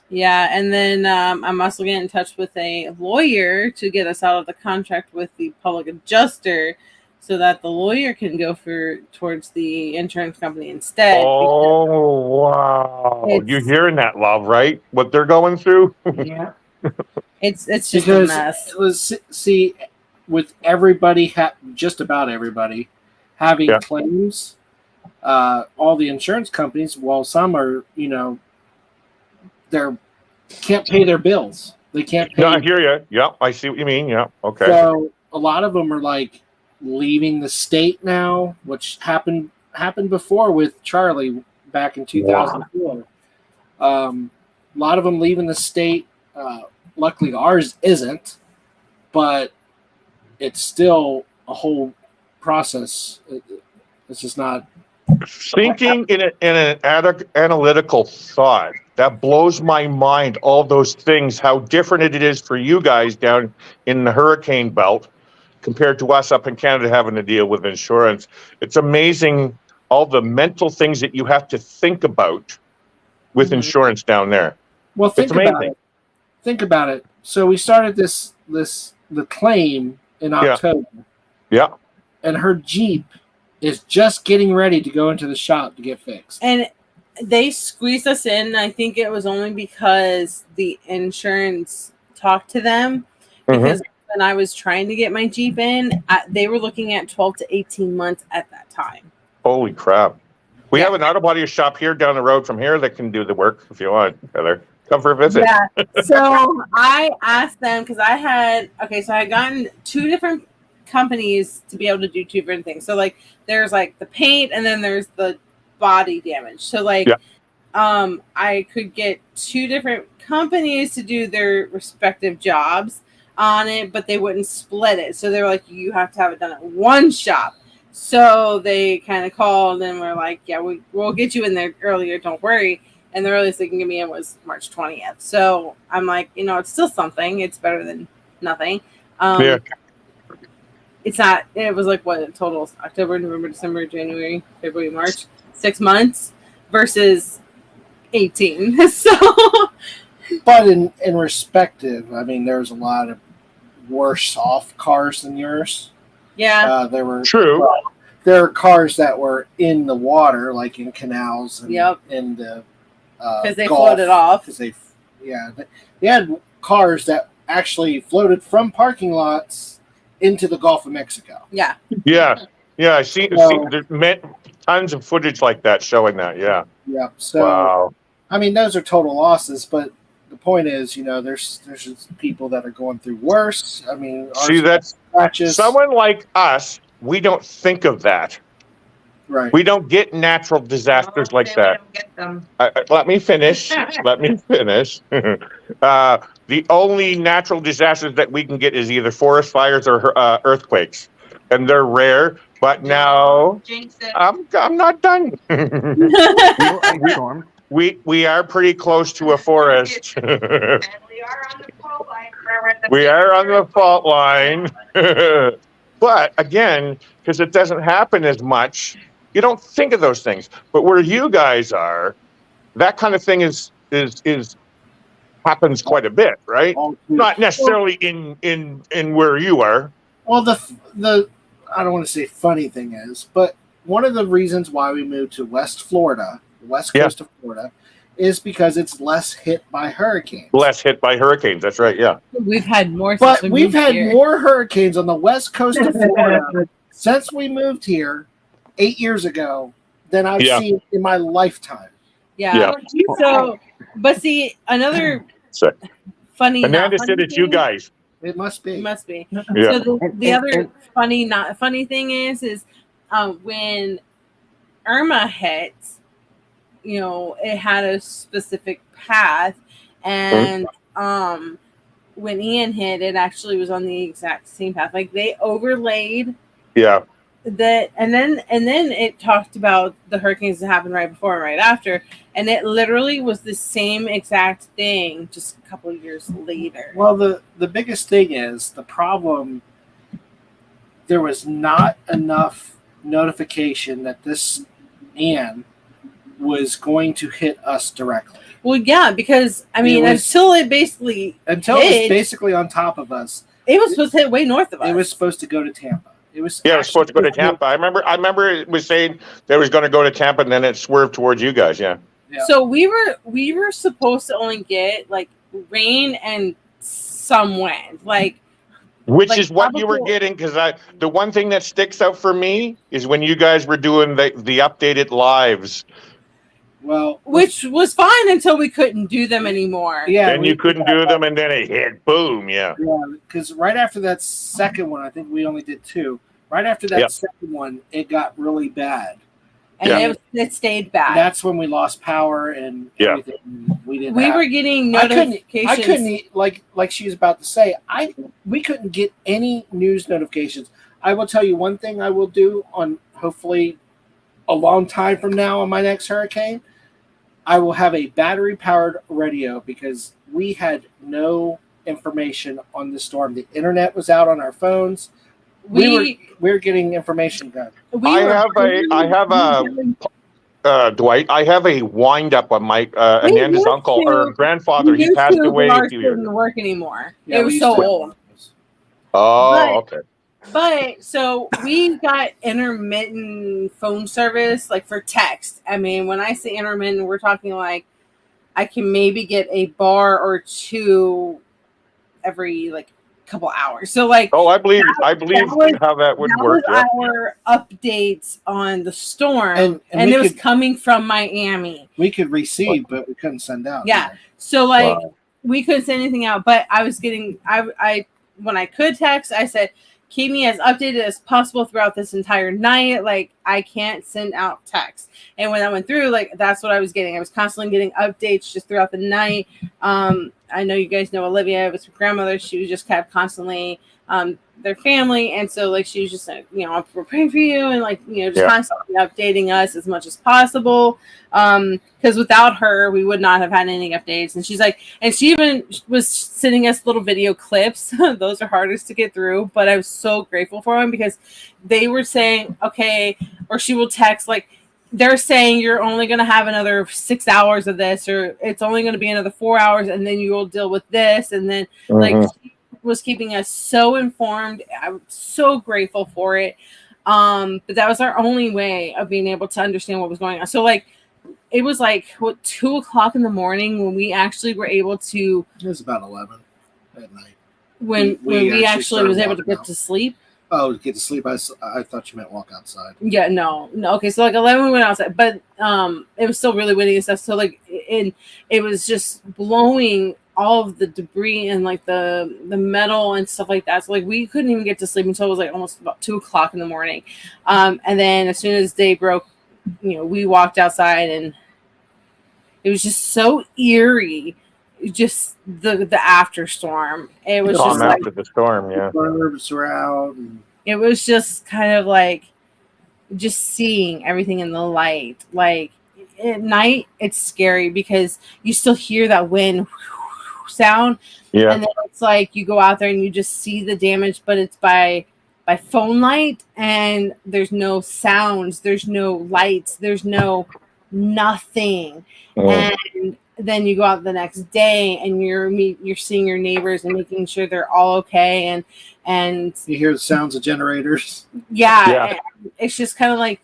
Yeah, and then I'm also getting in touch with a lawyer to get us out of the contract with the public adjuster so that the lawyer can go towards the insurance company instead. Oh, wow. You're hearing that, love, right? What they're going through? Yeah. It's just Because a mess. it was, see, with everybody, just about everybody, having claims, all the insurance companies, well, some are, they can't pay their bills. They can't pay. No, I hear you. Yeah, I see what you mean. Yeah, okay. So a lot of them are leaving the state now, which happened before with Charlie back in 2004. A lot of them leaving the state. Luckily, ours isn't, but it's still a whole process. It's just not. Thinking in an analytical thought, that blows my mind, all those things, how different it is for you guys down in the hurricane belt compared to us up in Canada having to deal with insurance. It's amazing all the mental things that you have to think about with insurance down there. Well, think It's about amazing. it. Think about it. So we started the claim in Yeah. October, Yeah. and her Jeep is just getting ready to go into the shop to get fixed. And they squeezed us in. I think it was only because the insurance talked to them. Because when I was trying to get my Jeep in, they were looking at 12 to 18 months at that time. Holy crap. We Yeah. have an auto body shop here down the road from here that can do the work if you want, Heather. Come for a visit. Yeah. So I asked them because I had gotten 2 different companies to be able to do 2 different things. So like there's like the paint and then there's the body damage. So like I could get 2 different companies to do their respective jobs on it, but they wouldn't split it. So they were like, you have to have it done at one shop. So they kind of called and were like, yeah, we'll get you in there earlier, don't worry. And the earliest they can get me in was March 20th. So I'm like, it's still something. It's better than nothing. It's not, it was like what total October, November, December, January, February, March, 6 months versus 18. So, But in respective, I mean, there's a lot of worse off cars than yours. yeah. There were True. There are cars that were in the water, like in canals and in the Because they Gulf, floated off. Because they had cars that actually floated from parking lots into the Gulf of Mexico. Yeah. Yeah. Yeah. I see there's tons of footage like that showing that. Yeah. Yep. So, Wow. I mean, those are total losses, but the point is, there's just people that are going through worse. I mean, See, that's scratches. someone like us, we don't think of that. Right. We don't get natural disasters like that. Let me finish. Let me finish. The only natural disasters that we can get is either forest fires or earthquakes, and they're rare. But now I'm not done. We are pretty close to a forest. We are on the fault line. We are on the fault line. But again, because it doesn't happen as much, you don't think of those things. But where you guys are, that kind of thing is happens quite a bit, right? Not necessarily in where you are. Well, the I don't want to say funny thing is, but one of the reasons why we moved to West Florida, the west coast of Florida, is because it's less hit by hurricanes. Less hit by hurricanes. That's right. Yeah. We've had more. But we've had more hurricanes on the west coast of Florida since we moved here 8 years ago than I've seen in my lifetime. Yeah. So, but see, another funny. Amanda said it's you guys. It must be. It must be. Yeah. So the other funny, not funny thing is when Irma hit, it had a specific path, and when Ian hit, it actually was on the exact same path. Like they overlaid. Yeah. That and then it talked about the hurricanes that happened right before and right after, and it literally was the same exact thing just a couple of years later. Well, the biggest thing is the problem. There was not enough notification that this Ian was going to hit us directly. Well, yeah, because I mean, until it was basically on top of us, it was supposed to hit way north of us. It was supposed to go to Tampa. It was supposed to go to Tampa. I remember it was saying that it was going to go to Tampa, and then it swerved towards you guys. Yeah. So we were supposed to only get like rain and some wind, which is what you were getting, because the one thing that sticks out for me is when you guys were doing the updated lives. Well, which was fine until we couldn't do them anymore. Yeah, and you couldn't do them, and then it hit. Boom. Yeah. Yeah, because right after that second one, I think we only did 2. Right after that second one, it got really bad. And it stayed bad. That's when we lost power and everything. We were getting notifications. I couldn't like she was about to say. We couldn't get any news notifications. I will tell you one thing I will do on hopefully a long time from now on my next hurricane. I will have a battery powered radio because we had no information on the storm. The internet was out on our phones. we're getting information done. I have a Dwight. I have a wind up of my Ananda's uncle or grandfather. He passed away a few years didn't ago. work anymore. Yeah, it was so old. Oh, okay. But so we got intermittent phone service, like for text. I mean, when I say intermittent, we're talking like I can maybe get a bar or two every like couple hours. So like, I believe how that would work. Was our updates on the storm, and we it was coming from Miami. We could receive, but we couldn't send out. Yeah, either. so like we couldn't send anything out. But I was getting I when I could text, I said, keep me as updated as possible throughout this entire night. Like, I can't send out text. And when I went through, like, that's what I was getting. I was constantly getting updates just throughout the night. I know you guys know Olivia was her grandmother. She was just kept constantly their family. And so, like, she was just like, we're praying for you. And, like, just constantly updating us as much as possible. Because without her, we would not have had any updates. And she's like, and she even was sending us little video clips. Those are hardest to get through. But I was so grateful for them because they were saying, okay, or she will text, like, they're saying you're only going to have another 6 hours of this, or it's only going to be another 4 hours, and then you will deal with this. And then, like, she was keeping us so informed. I'm so grateful for it. But that was our only way of being able to understand what was going on. So, like, it was like 2 o'clock in the morning when we actually were able to. It was about 11 at night. When we actually was able to get to sleep. Oh, get to sleep. I thought you meant walk outside. Yeah, no. Okay, so like 11 we went outside, but it was still really windy and stuff. So like, it was just blowing all of the debris and like the metal and stuff like that. So like we couldn't even get to sleep until it was like almost about 2 o'clock in the morning. And then as soon as day broke, we walked outside and it was just so eerie. Just the after storm. It was just like after the storm, yeah. Birds were out. And it was just kind of like just seeing everything in the light. Like at night, it's scary because you still hear that wind sound. Yeah. And then it's like you go out there and you just see the damage, but it's by phone light, and there's no sounds, there's no lights, there's no nothing. And then you go out the next day and you're seeing your neighbors and making sure they're all okay, and you hear the sounds of generators. Yeah. It's just kind of like,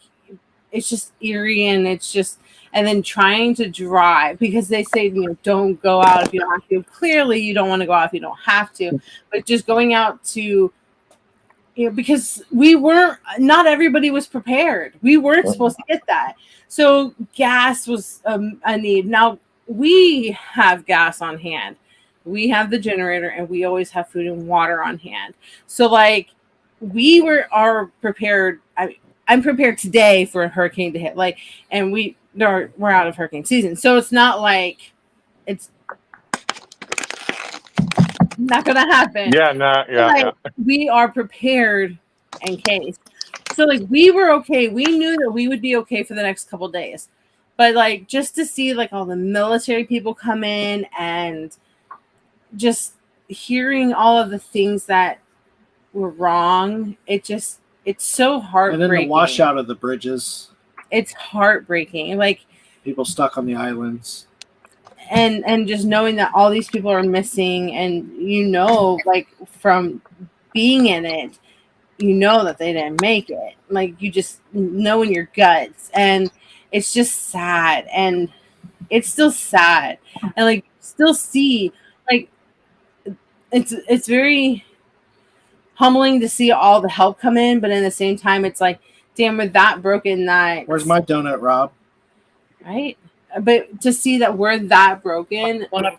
it's just eerie, and it's just, and then trying to drive because they say, don't go out if you don't have to. Clearly you don't want to go out if you don't have to, but just going out to, because not everybody was prepared. We weren't supposed to get that. So gas was a need. Now, we have gas on hand. We have the generator, and we always have food and water on hand. So, like, we are prepared. I'm prepared today for a hurricane to hit. Like, and we're out of hurricane season, so it's not like it's not gonna happen. We are prepared in case. So, like, we were okay. We knew that we would be okay for the next couple days. But, like, just to see, like, all the military people come in and just hearing all of the things that were wrong, it's so heartbreaking. And then the washout of the bridges. It's heartbreaking. Like, people stuck on the islands. And just knowing that all these people are missing, and, like, from being in it, that they didn't make it. Like, you just know in your guts. And it's just sad, and it's still sad, and like still see, like, it's very humbling to see all the help come in, but in the same time, it's like, damn, we're that broken that. Where's my donut, Rob? Right, but to see that we're that broken, that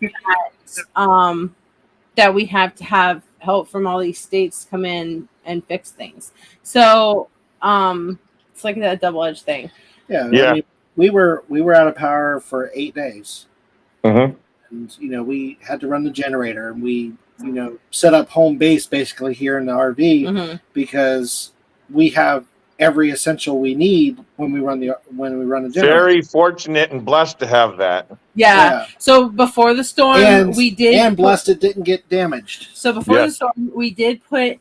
we have to have help from all these states come in and fix things. So it's like that double-edged thing. Yeah. I mean, we were out of power for 8 days. And we had to run the generator, and we set up home base basically here in the RV because we have every essential we need when we run the generator. Very fortunate and blessed to have that. Yeah. So before the storm, we did, and blessed it didn't get damaged. So before the storm, we did put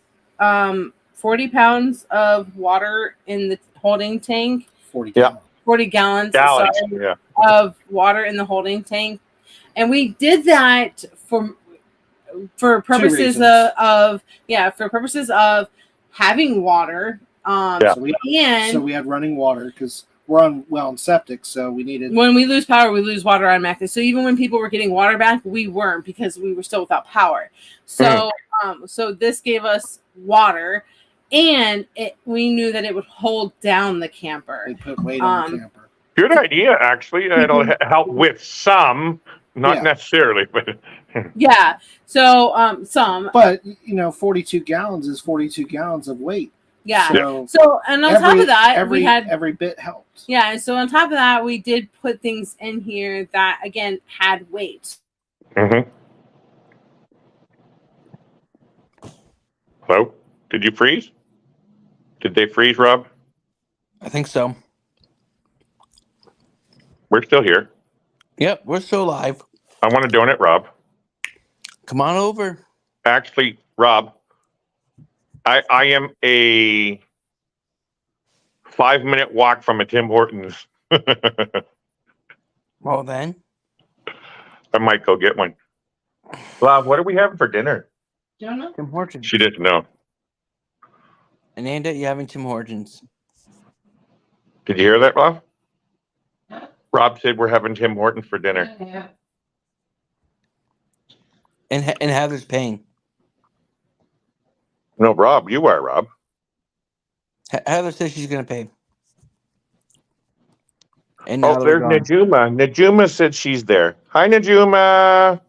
40 pounds of water in the holding tank. 40 Yeah. gallons. 40 gallons, Gallons, sorry, yeah. of water in the holding tank. And we did that for purposes reasons. for purposes of having water. Yeah. And So we had running water because we're on well and septic, so we needed. when we lose power, we lose water automatically. So even when people were getting water back, we weren't, because we were still without power. So so this gave us water, and we knew that it would hold down the camper. They put weight on the camper. Good idea, actually. It'll help with some, not Yeah. necessarily, but Yeah. So some. But 42 gallons is 42 gallons of weight. Yeah. So, So and on top of that, we had every bit helped. Yeah, and so on top of that, we did put things in here that again had weight. Mm-hmm. Hello? Did you freeze? Did they freeze, Rob? I think so. We're still here. Yep, we're still live. I want a donut, Rob. Come on over. Actually, Rob, I am a 5-minute walk from a Tim Hortons. Well then. I might go get one. Rob, what are we having for dinner? Don't know. Tim Hortons. She didn't know. Ananda, you having Tim Hortons? Did you hear that, Rob? Rob said we're having Tim Hortons for dinner. Yeah. And Heather's paying. No, Rob, you are, Rob. Heather says she's going to pay. And now Oh, that there's we're gone. Najuma. Najuma said she's there. Hi, Najuma.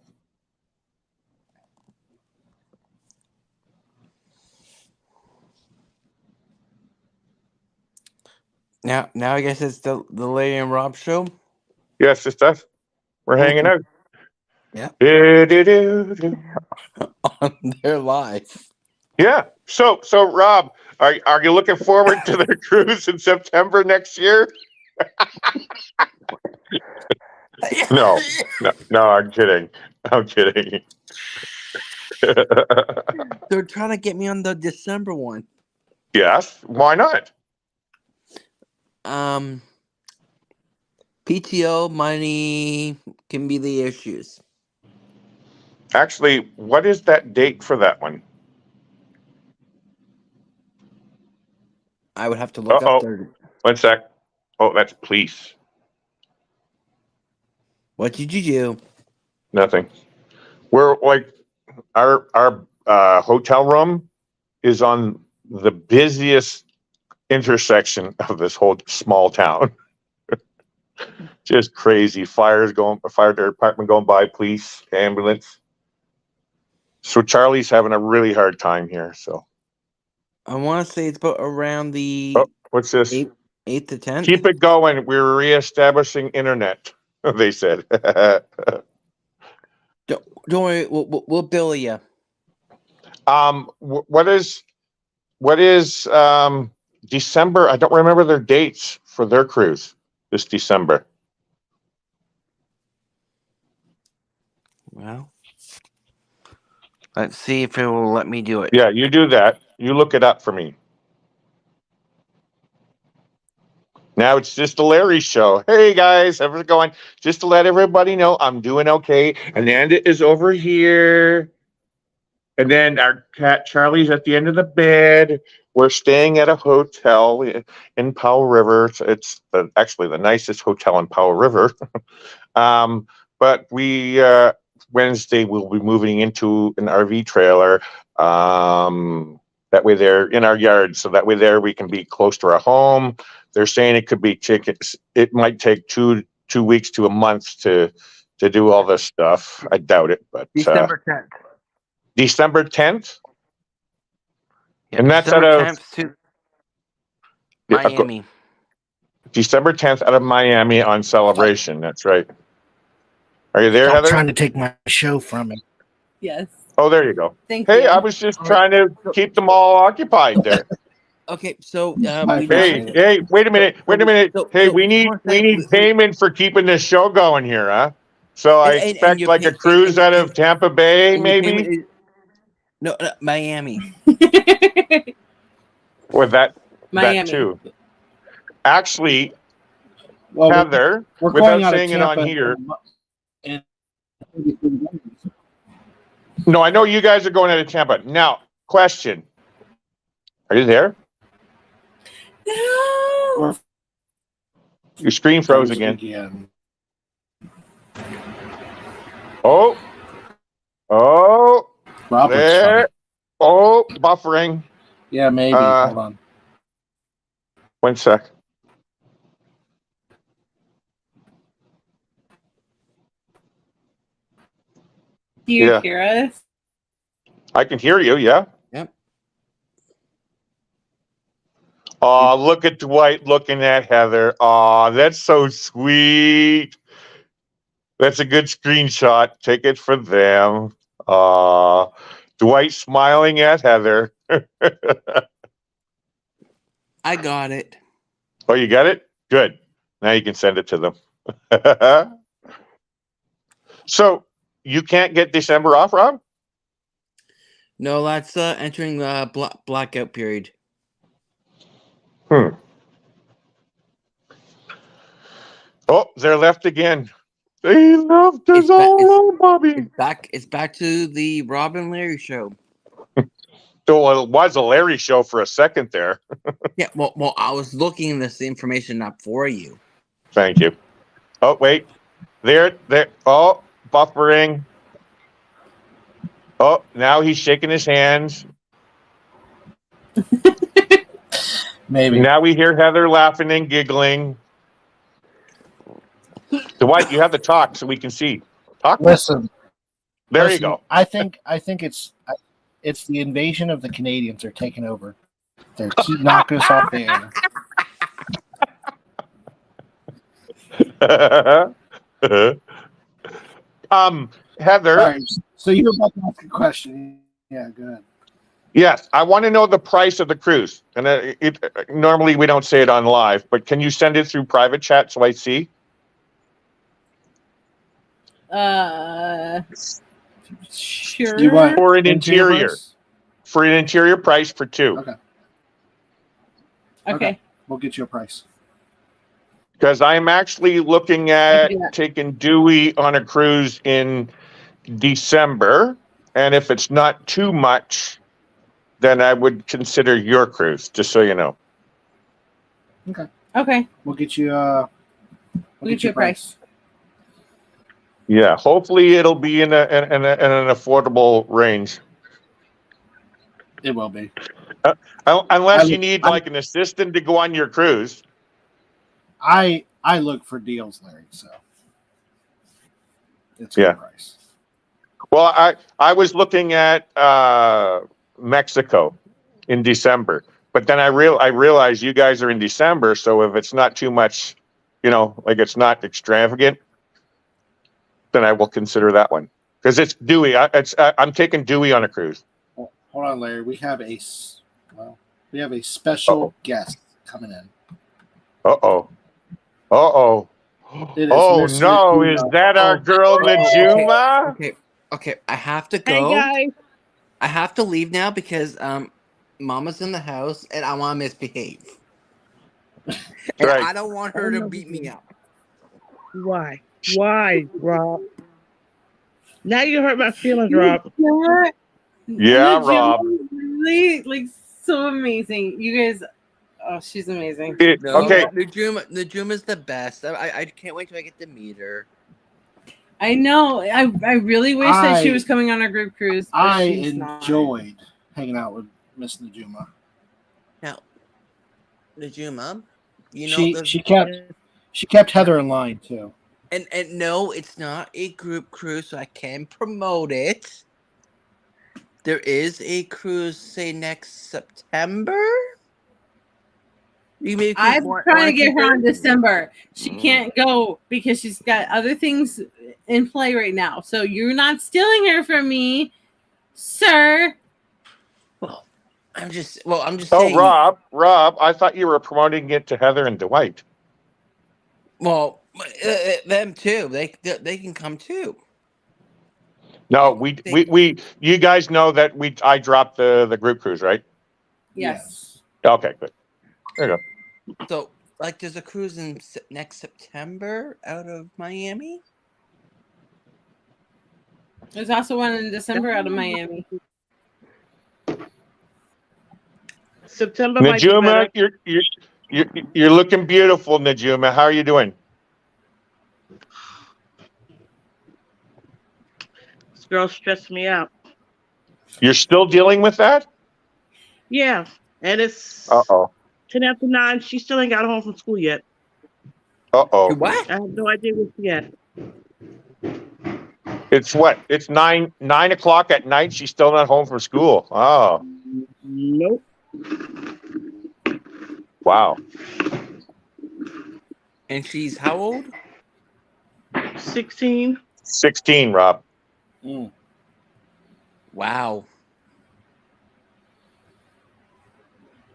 Now I guess it's the Lady and Rob show. Yes, it's us. We're hanging out. Yeah. Do-do-do-do. On their live. Yeah. So Rob, are you looking forward to the cruise in September next year? No, I'm kidding. They're trying to get me on the December one. Yes. Why not? PTO money can be the issues. Actually, what is that date for that one? I would have to look up their. 1 sec. Oh, that's police. What did you do? Nothing. We're like our hotel room is on the busiest intersection of this whole small town. Just crazy. Fire department going by, police, ambulance. So Charlie's having a really hard time here. So I want to say it's about around the what's this? 8th to 10th. Keep it going. We're reestablishing internet. They said. Don't worry. We'll bill you. What is December? I don't remember their dates for their cruise this December. Well, let's see if it will let me do it. Yeah, you do that. You look it up for me. Now it's just a Larry show. Hey guys, how's it going? Just to let everybody know, I'm doing okay. Ananda is over here. And then our cat Charlie's at the end of the bed. We're staying at a hotel in Powell River. It's actually the nicest hotel in Powell River. But we Wednesday we'll be moving into an RV trailer. That way they're in our yard, so that way there we can be close to our home. They're saying it could be chickens. It might take two weeks to a month to do all this stuff. I doubt it, but December 10th. December 10th, Yeah, and that's December out of 10th to Yeah, Miami. December 10th out of Miami on Celebration. That's right. Are you there, I'm Heather? trying to take my show from him. Yes. Oh, there you go. Thank Hey, you. I was just trying to keep them all occupied there. Okay, so Hey, wait a minute. Hey, we need payment for keeping this show going here, huh? So I expect like a cruise out of Tampa Bay, maybe. No, Miami. Or that Miami. too. Actually, Well, Heather, we're without going out of saying it on Tampa here. and No, I know you guys are going out of Tampa. Now, question. Are you there? No. Your screen froze again. Oh. Oh. Robert's There. funny. Oh, buffering. Yeah, maybe. Hold on. 1 sec. Do you Yeah. hear us? I can hear you, yeah. Yep. Oh, look at Dwight looking at Heather. Oh, that's so sweet. That's a good screenshot. Take it for them. Dwight smiling at Heather. I got it. Oh, you got it? Good. Now you can send it to them. So you can't get December off, Rob? No, that's entering the blackout period. Oh, they're left again. They left us all alone, Bobby. It's back to the Rob and Larry show. So it was a Larry show for a second there. Yeah, well, I was looking this information up for you. Thank you. Oh, wait. There. Oh, buffering. Oh, now he's shaking his hands. Maybe. Now we hear Heather laughing and giggling. Dwight, you have to talk so we can see. Talk. Listen. There you go. I think it's the invasion of the Canadians are taking over. They're keep knocking us off the air. Heather. Right, so you were about to ask a question. Yeah, go ahead. Yes, I want to know the price of the cruise. And normally we don't say it on live, but can you send it through private chat so I see? Sure. You want for an interior? price? For an interior price for two. Okay. We'll get you a price. Because I'm actually looking at taking Dewey on a cruise in December. And if it's not too much, then I would consider your cruise, just so you know. Okay. We'll get you We'll get you a price. Yeah, hopefully it'll be in an affordable range. It will be. Unless you need like an assistant to go on your cruise. I look for deals, Larry, so it's a good price. Well, I was looking at Mexico in December, but then I realized you guys are in December, so if it's not too much, like it's not extravagant, then I will consider that one because it's Dewey. I'm taking Dewey on a cruise. Hold on, Larry. We have a special guest coming in. Oh no! Is that our girl Najuma? Okay. I have to go. Hey guys. I have to leave now because Mama's in the house and I want to misbehave. And right. I don't want her to beat me up. Why? Why, Rob? Now you hurt my feelings, Rob. Yeah, Rob. Really, so amazing. You guys, she's amazing. Okay. Najuma's the best. I can't wait till I get to meet her. I know. I really wish that she was coming on our group cruise. I enjoyed hanging out with Miss Najuma. Now, Najuma, she kept Heather in line too. And no, it's not a group cruise, so I can promote it. There is a cruise, say next September. I'm trying to get her in December. She can't go because she's got other things in play right now. So you're not stealing her from me, sir. I'm just saying. Rob, I thought you were promoting it to Heather and Dwight. Well, them too. They can come too. No, you guys know that I dropped the group cruise, right? Yes. Okay, good. There you go. So, like, there's a cruise in next September out of Miami. There's also one in December out of Miami. September might be better. Najuma, you're looking beautiful, Najuma. How are you doing? This girl stressed me out. You're still dealing with that? Yeah, and it's Uh-oh. 10 after 9. She still ain't got home from school yet. Uh-oh. What? I have no idea where she at. It's what? It's 9 o'clock at night. She's still not home from school. Oh, Nope. wow. And she's how old? 16. 16, Rob. Mm. Wow.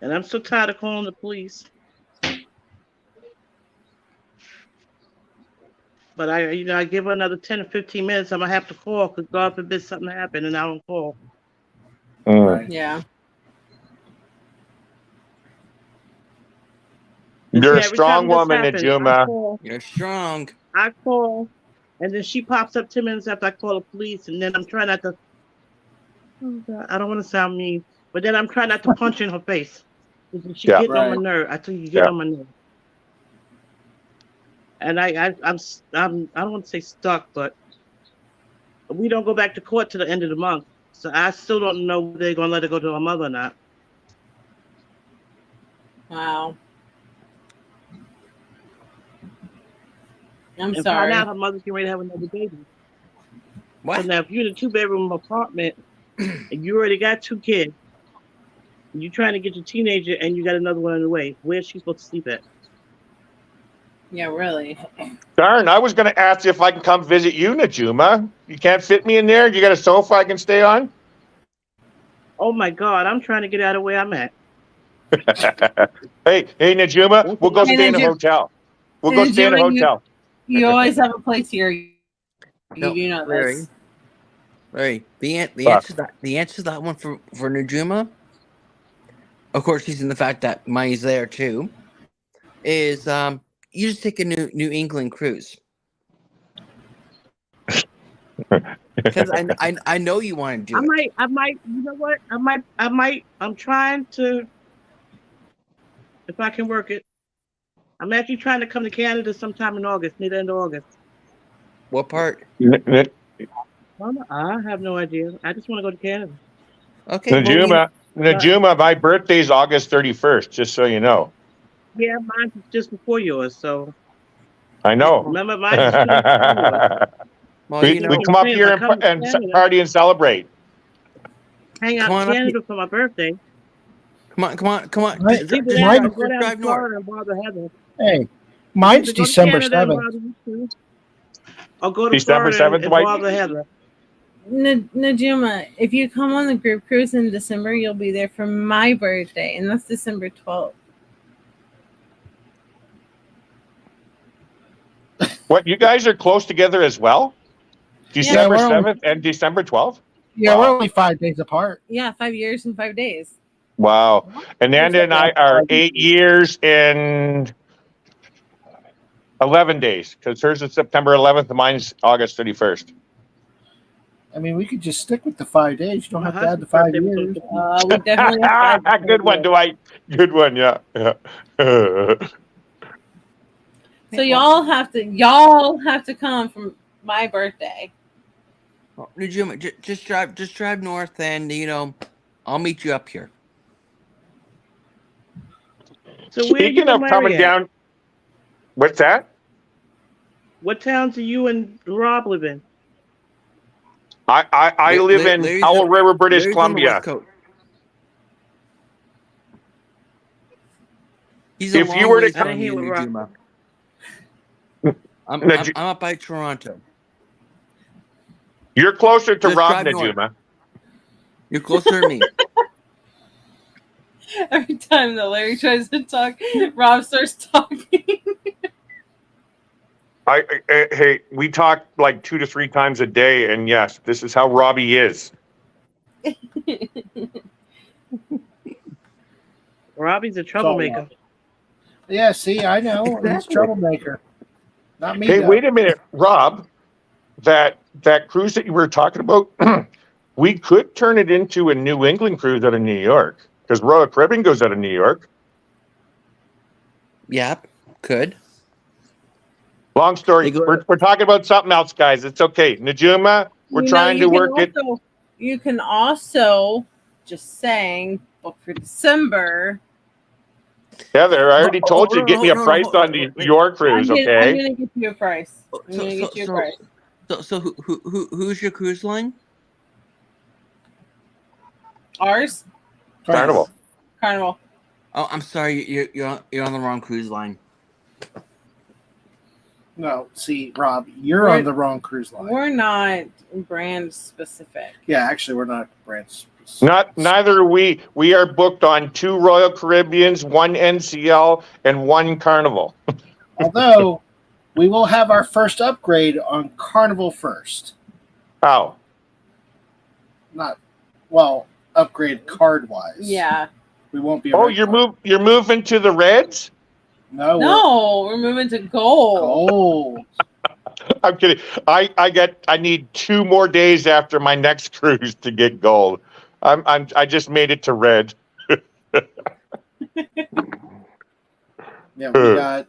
And I'm so tired of calling the police. But I give her another 10 or 15 minutes. I'm gonna have to call because God forbid something happen and I don't call. Right. Yeah. You're a Every strong time this woman, happens, Najuma. You're strong. I call, and then she pops up 10 minutes after I call the police, and then I'm trying not to. Oh God, I don't want to sound mean, but then I'm trying not to punch in her face. She Yeah. getting on my Right. nerve. I tell you, get Yeah. on my nerve. And I don't want to say stuck, but we don't go back to court to the end of the month, so I still don't know if they're gonna let her go to her mother or not. Wow. I'm And sorry. find out her mother's getting ready to have another baby. What? So now, if you're in a 2-bedroom apartment and you already got 2 kids, and you're trying to get your teenager and you got another one on the way, where's she supposed to sleep at? Yeah, really. Darn, I was going to ask you if I can come visit you, Najuma. You can't fit me in there? You got a sofa I can stay on? Oh my God, I'm trying to get out of where I'm at. Hey, Najuma, we'll go Hey, stay in a Najuma. hotel. We'll go stay in a Najuma, hotel. You always have a place here. You No, do know Larry. this. Larry, the Fuck. answer to that one for Najuma, of course, he's in the fact that money's there too, is you just take a New England cruise. Because I know you want to do it. I might, you know what? I'm trying to, if I can work it. I'm actually trying to come to Canada sometime in August, near the end of August. What part? I have no idea. I just want to go to Canada. Okay. Well, Najuma, my birthday's August 31st, just so you know. Yeah, mine's just before yours, so. I know. Remember, mine's just before yours. well, we come up here and party and celebrate. Hang out in Canada for my birthday. Come on. Right. Just drive north. Hey, mine's December 7th. I'll go to December Florida 7th, and Mike? bother Heather. Najuma, if you come on the group cruise in December, you'll be there for my birthday, and that's December 12th. What, you guys are close together as well? December Yeah, 7th and December 12th? Yeah, Wow. we're only 5 days apart. Yeah, 5 years and 5 days. Wow. And Nanda and I are 8 years and 11 days, because hers is September 11th and mine's August 31st. I mean, we could just stick with the 5 days. You don't My have to add the husband's 5 birthday years. was We definitely have to. Good one, Dwight. Good one, yeah. So y'all have to come from my birthday. Najuma, just drive north, and I'll meet you up here. So where Speaking of coming down, what's that? What towns do you and Rob live in? I live in Larry's Powell on- River, British Larry's on the Columbia. West Coast. He's If a you long were to ways come- from you, I didn't hear Najuma. Naj- I'm up by Toronto. You're closer to Just Rob, drive north. Najuma. You're closer to me. Every time that Larry tries to talk, Rob starts talking. Hey, we talk like 2 to 3 times a day, and yes, this is how Robbie is. Robbie's a troublemaker. Yeah, see, I know. He's a Exactly. troublemaker. Not me. Hey, though. wait a minute, Rob. That cruise that you were talking about, we could turn it into a New England cruise out of New York because Royal Caribbean goes out of New York. Yep, could. Long story. We're talking about something else, guys. It's okay. Najuma, we're trying to work it. You can also, just saying, book for December. Heather, I already told you to get me a price on your cruise, I'm okay? gonna get you a price. I'm gonna get you a price. So who's your cruise line? Ours? Carnival. Carnival. Oh, I'm sorry, you're on the wrong cruise line. No, see, Rob, you're on the wrong cruise line. We're not brand specific. Yeah, actually, we're not brand specific. Neither are we. We are booked on 2 Royal Caribbeans, 1 NCL, and 1 Carnival. Although, we will have our first upgrade on Carnival first. How? Not, well, upgrade card-wise. Yeah. We won't be. Oh, you're moving to the Reds? No, we're moving to gold. Gold. I'm kidding. I need 2 more days after my next cruise to get gold. I just made it to red. Yeah,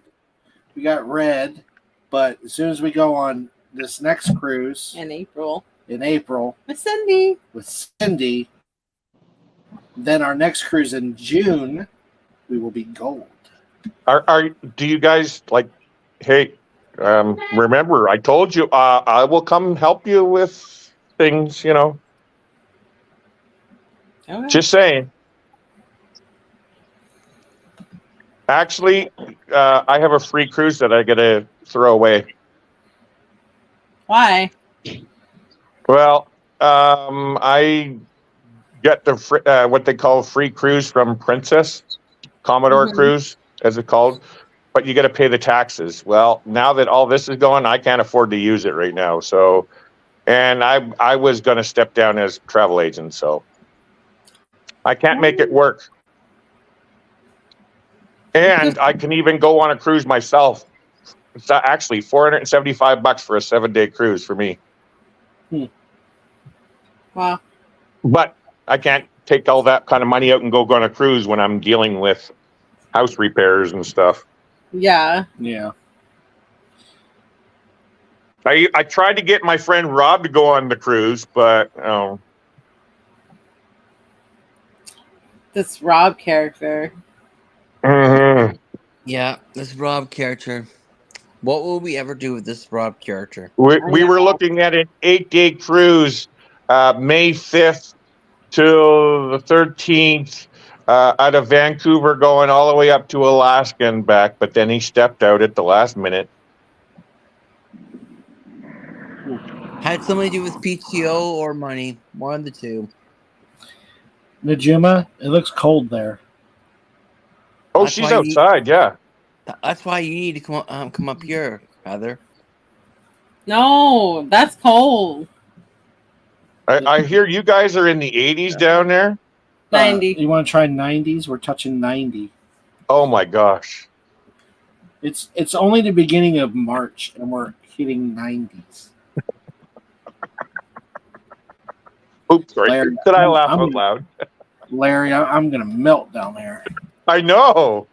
we got red, but as soon as we go on this next cruise in April with Cindy, then our next cruise in June, we will be gold. Do you guys like? Hey, remember I told you I will come help you with things. You know. Okay. Just saying. Actually, I have a free cruise that I gotta throw away. Why? Well, I get the what they call free cruise from Princess Commodore Cruise, as it's called, but you got to pay the taxes. Well, now that all this is going, I can't afford to use it right now. So, and I was going to step down as travel agent, so I can't make it work. And I can even go on a cruise myself. It's actually $475 for a 7-day cruise for me. Wow. But I can't take all that kind of money out and go on a cruise when I'm dealing with house repairs and stuff. Yeah. Yeah. I tried to get my friend Rob to go on the cruise, but This Rob character. Yeah, this Rob character. What will we ever do with this Rob character? We were looking at an 8-day cruise, May 5th till the 13th, out of Vancouver, going all the way up to Alaska and back. But then he stepped out at the last minute. Had something to do with PTO or money. One of the two. Najuma, it looks cold there. Oh, she's outside, yeah. That's why you need to come up here, Heather. No, that's cold. I hear you guys are in the 80s down there. 90. You want to try 90s? We're touching 90. Oh my gosh. It's only the beginning of March and we're hitting 90s. Oops, sorry. Larry, Did I laugh out loud? Larry, I'm going to melt down there. I know.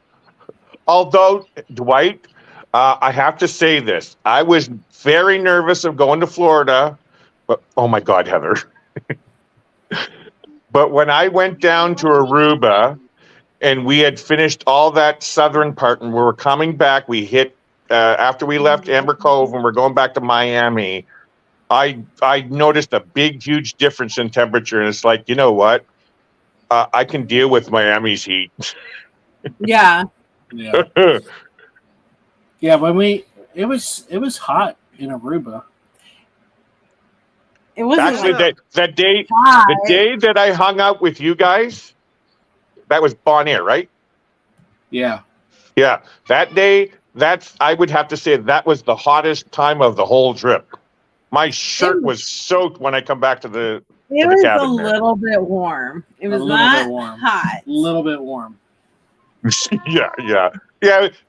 Although, Dwight, I have to say this. I was very nervous of going to Florida, but oh my God, Heather. But when I went down to Aruba and we had finished all that southern part and we were coming back, we hit, after we left Amber Cove and we're going back to Miami, I noticed a big, huge difference in temperature. And it's like, you know what? I can deal with Miami's heat. Yeah. Yeah. Yeah, when it was hot in Aruba. It wasn't actually like that day hot. the day that I hung out with you guys, that was Bonaire, right? Yeah. Yeah. That day, I would have to say that was the hottest time of the whole trip. My shirt was soaked when I come back to the It was cabin a there. little bit warm. It was little not bit warm. hot. A little bit warm. Yeah.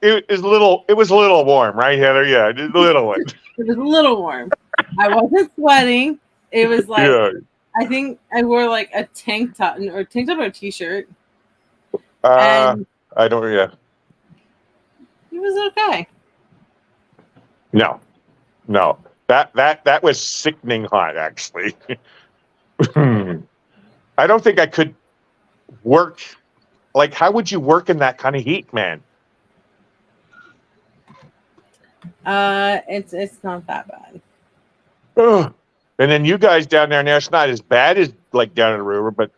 It was a little. It was a little warm, right, Heather? Yeah, just a little one. It was a little warm. I wasn't sweating. It was like Yeah. I think I wore like a tank top or a t-shirt, I and don't. Yeah. it was okay. No. That was sickening hot, actually. I don't think I could work. Like, how would you work in that kind of heat, man? It's not that bad. Ugh. And then you guys down there now, it's not as bad as like down in the river, but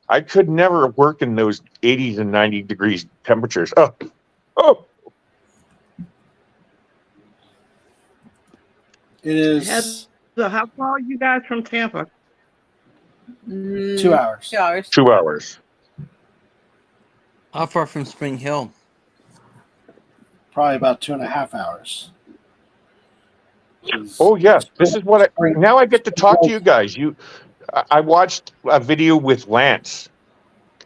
I could never work in those 80s and 90 degrees temperatures. Oh. It is So how far are you guys from Tampa? 2 hours. 2 hours. 2 hours. How far from Spring Hill? Probably about 2.5 hours. Oh yeah, this is what now I get to talk to you guys. I watched a video with Lance.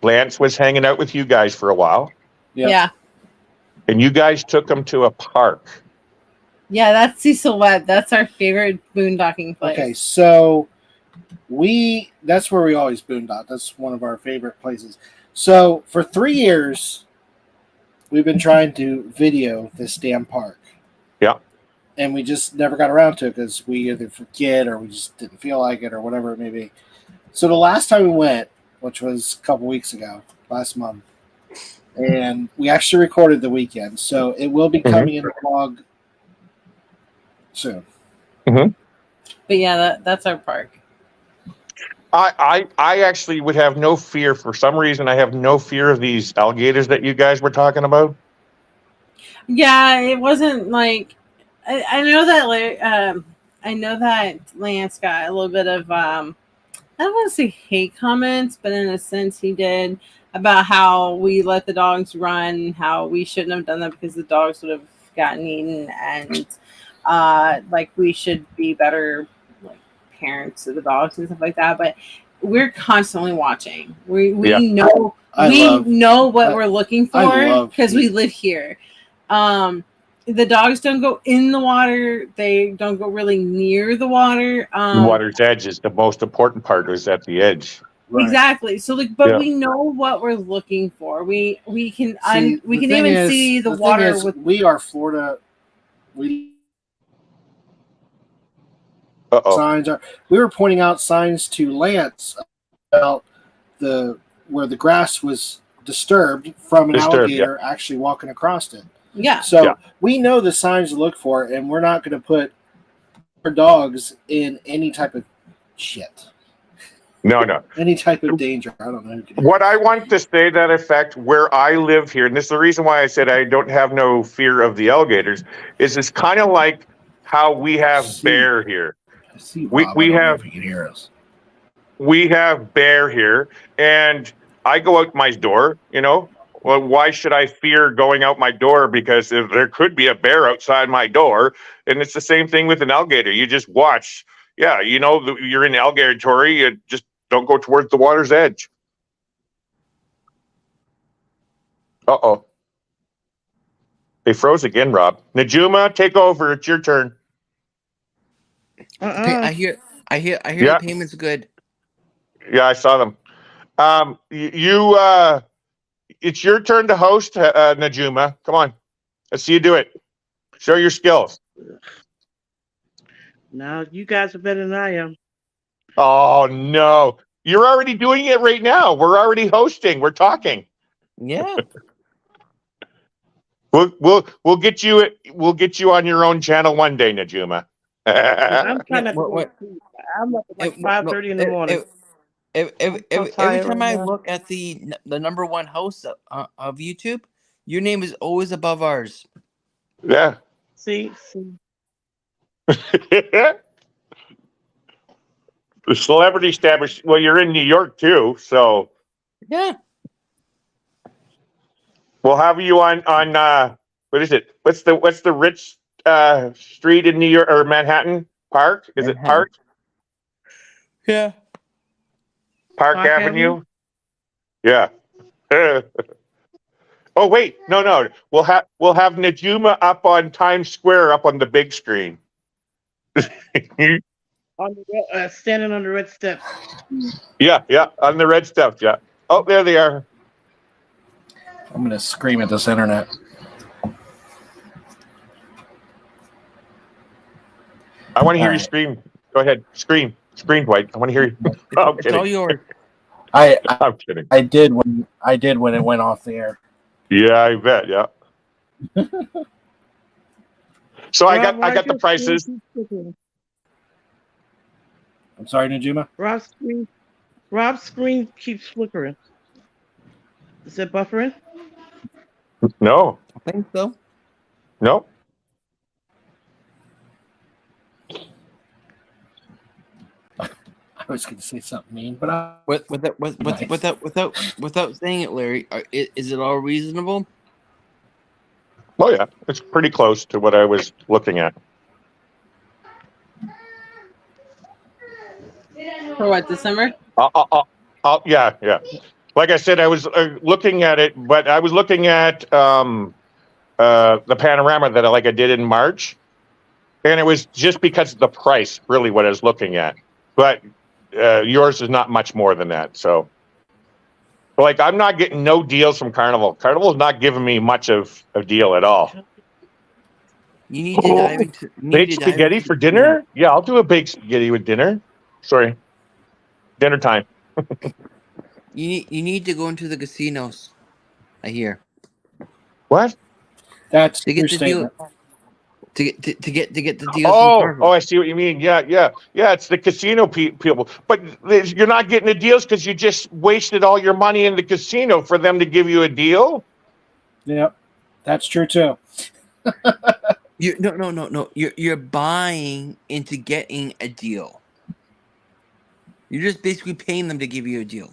Lance was hanging out with you guys for a while, Yeah. and you guys took him to a park. Yeah, that's Cecil Webb. That's our favorite boondocking place. Okay, so that's where we always boondock. That's one of our favorite places. So for 3 years, we've been trying to video this damn park. Yeah. And we just never got around to it because we either forget or we just didn't feel like it or whatever it may be. So the last time we went, which was a couple weeks ago, last month, and we actually recorded the weekend. So it will be coming in the vlog soon. Mm-hmm. But yeah, that's our park. I actually would have no fear. For some reason, I have no fear of these alligators that you guys were talking about. Yeah, it wasn't like I know that I know that Lance got a little bit of I don't want to say hate comments, but in a sense he did about how we let the dogs run, how we shouldn't have done that because the dogs would have gotten eaten, and like we should be better like parents of the dogs and stuff like that. But we're constantly watching. We know know what we're looking for because we live here. The dogs don't go in the water. They don't go really near the water. The water's edge is the most important part. Is at the edge. Right. Exactly. So, like, but we know what we're looking for. We can we can even see the water. We are Florida. Signs are. We were pointing out signs to Lance about where the grass was disturbed from an alligator actually walking across it. Yeah. So we know the signs to look for, and we're not going to put our dogs in any type of shit. No. Any type of danger. I don't know. What I want to say that effect where I live here, and this is the reason why I said I don't have no fear of the alligators, is it's kind of like how we have bear here. We have bear here, and I go out my door, Well, why should I fear going out my door? Because there could be a bear outside my door. And it's the same thing with an alligator. You just watch. Yeah, you're in alligator territory. You just don't go towards the water's edge. Uh-oh. They froze again, Rob. Najuma, take over. It's your turn. I hear the payment's good. Yeah, I saw them. It's your turn to host, Najuma. Come on. Let's see you do it. Show your skills. No, you guys are better than I am. Oh, no. You're already doing it right now. We're already hosting. We're talking. Yeah. We'll get you on your own channel one day, Najuma. I'm trying not to I'm up at like 5:30 in the morning. Every time I look at the number one host of YouTube, your name is always above ours. Yeah. See. The celebrity status. Well, you're in New York too, so yeah. We'll have you on what is it? What's the rich street in New York or Manhattan? Park? Is it Park? Yeah. Park Avenue? Yeah. Oh wait, no. We'll have Najuma up on Times Square, up on the big screen. On the standing on the red steps. Yeah, on the red steps. Yeah. Oh, there they are. I'm gonna scream at this internet. I want to hear you Alright. scream. Go ahead, scream, Dwight. I want to hear you. Oh, I'm It's all kidding. yours. I'm kidding. I did when it went off the air. Yeah, I bet. Yeah. So I Rob, got the your prices. screen keep flickering? I'm sorry, Najuma. Rob's screen keeps flickering. Is it buffering? No. I think so. No. I was going to say something mean, but Without saying it, Larry, is it all reasonable? Oh yeah, it's pretty close to what I was looking at. For what, December? Yeah. Like I said, I was looking at it, but I was looking at the panorama that I did in March, and it was just because of the price, really, what I was looking at. But yours is not much more than that. So, I'm not getting no deals from Carnival. Carnival's not giving me much of a deal at all. You need to dive into Baked spaghetti for dinner? Yeah, I'll do a baked spaghetti with dinner. Sorry, dinner time. You need to go into the casinos. I hear. What? that's To your get the deal. statement. To get the deals. I see what you mean. Yeah. It's the casino people, but you're not getting the deals because you just wasted all your money in the casino for them to give you a deal. Yep, that's true too. No. You're buying into getting a deal. You're just basically paying them to give you a deal.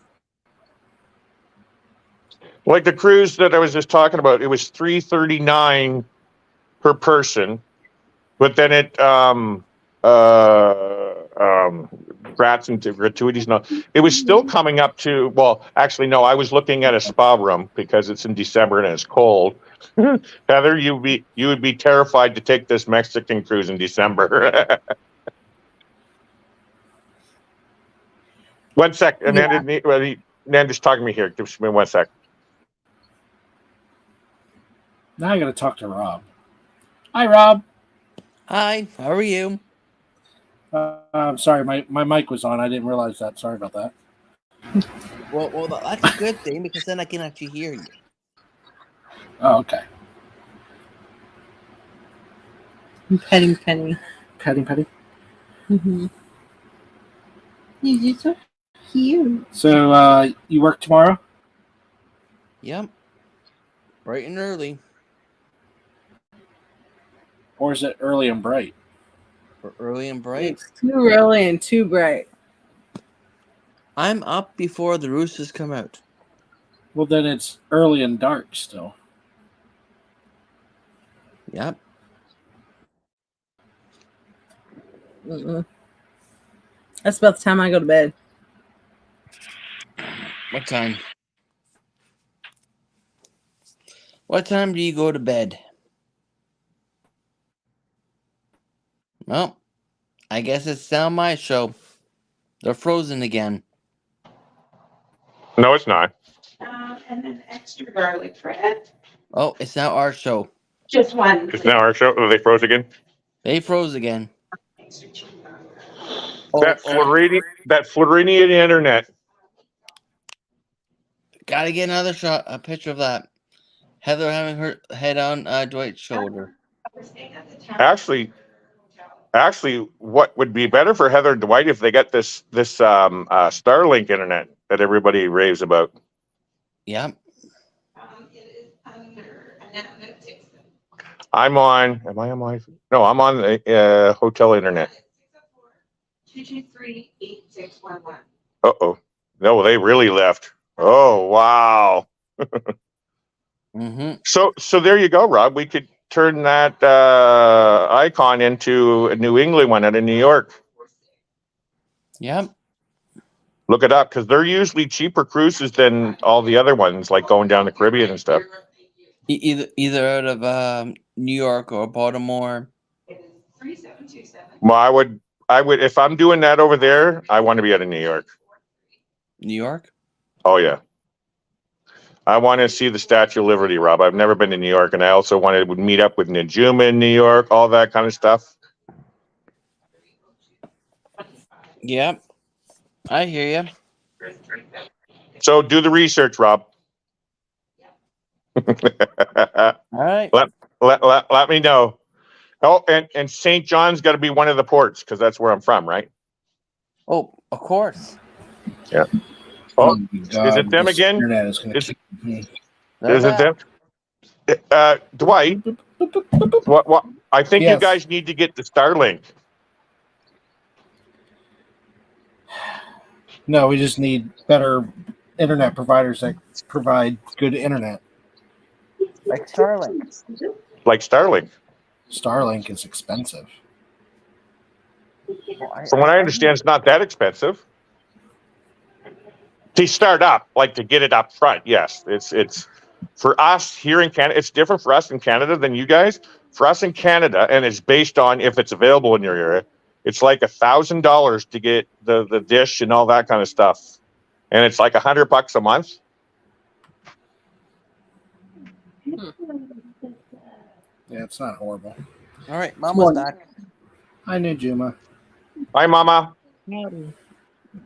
Like the cruise that I was just talking about, it was $339 per person, but then it grats into gratuities. No, it was still coming up to. Well, actually, no. I was looking at a spa room because it's in December and it's cold. Heather, you would be terrified to take this Mexican cruise in December. One sec, and then just talking to me here. Give me 1 sec. Now I got to talk to Rob. Hi, Rob. Hi, how are you? I'm sorry, my mic was on. I didn't realize that. Sorry about that. Well, that's a good thing because then I can actually hear you. Oh, okay. I'm petting Penny. Petting. Mm-hmm. You're so cute. So you work tomorrow? Yep. Bright and early. Or is it early and bright? Or early and bright. It's too early and too bright. I'm up before the roosters come out. Well, then it's early and dark still. Yep. Mm-mm. That's about the time I go to bed. What time? What time do you go to bed? Well, I guess it's now my show. They're frozen again. No, it's not. And then extra garlic bread. Oh, it's now our show. Just one. It's now our show. Oh, they froze again. They froze again. That Floridian internet. Gotta get another shot, a picture of that. Heather having her head on Dwight's shoulder. Actually, what would be better for Heather and Dwight if they got this Starlink internet that everybody raves about? Yep. I'm on. Am I on my? No, I'm on the hotel internet. 223-8611. Uh-oh. No, they really left. Oh, wow. Mm-hmm. So there you go, Rob. We could turn that icon into a New England one out of New York. Yep. Look it up because they're usually cheaper cruises than all the other ones, like going down the Caribbean and stuff. Either out of New York or Baltimore. Well, I would, if I'm doing that over there, I want to be out of New York. New York? Oh yeah. I want to see the Statue of Liberty, Rob. I've never been to New York, and I also wanted to meet up with Najuma in New York, all that kind of stuff. Yep. I hear you. So do the research, Rob. All right. Let me know. Oh, and St. John's got to be one of the ports because that's where I'm from, right? Oh, of course. Yeah. Oh, my is God, it them this again? internet is gonna Is, kill me. is it them? Dwight, what? I think you Yes. guys need to get the Starlink. No, we just need better internet providers that provide good internet. Like Starlink. Like Starlink. Starlink is expensive. Well, From what I understand, it's not that expensive. To start up, like to get it up front, yes. It's for us here in Canada, it's different for us in Canada than you guys. For us in Canada, and it's based on if it's available in your area, it's like $1,000 to get the dish and all that kind of stuff. And it's like $100 a month. Yeah, it's not horrible. All right, Mama's back. Hi, Najuma. Hi, Mama.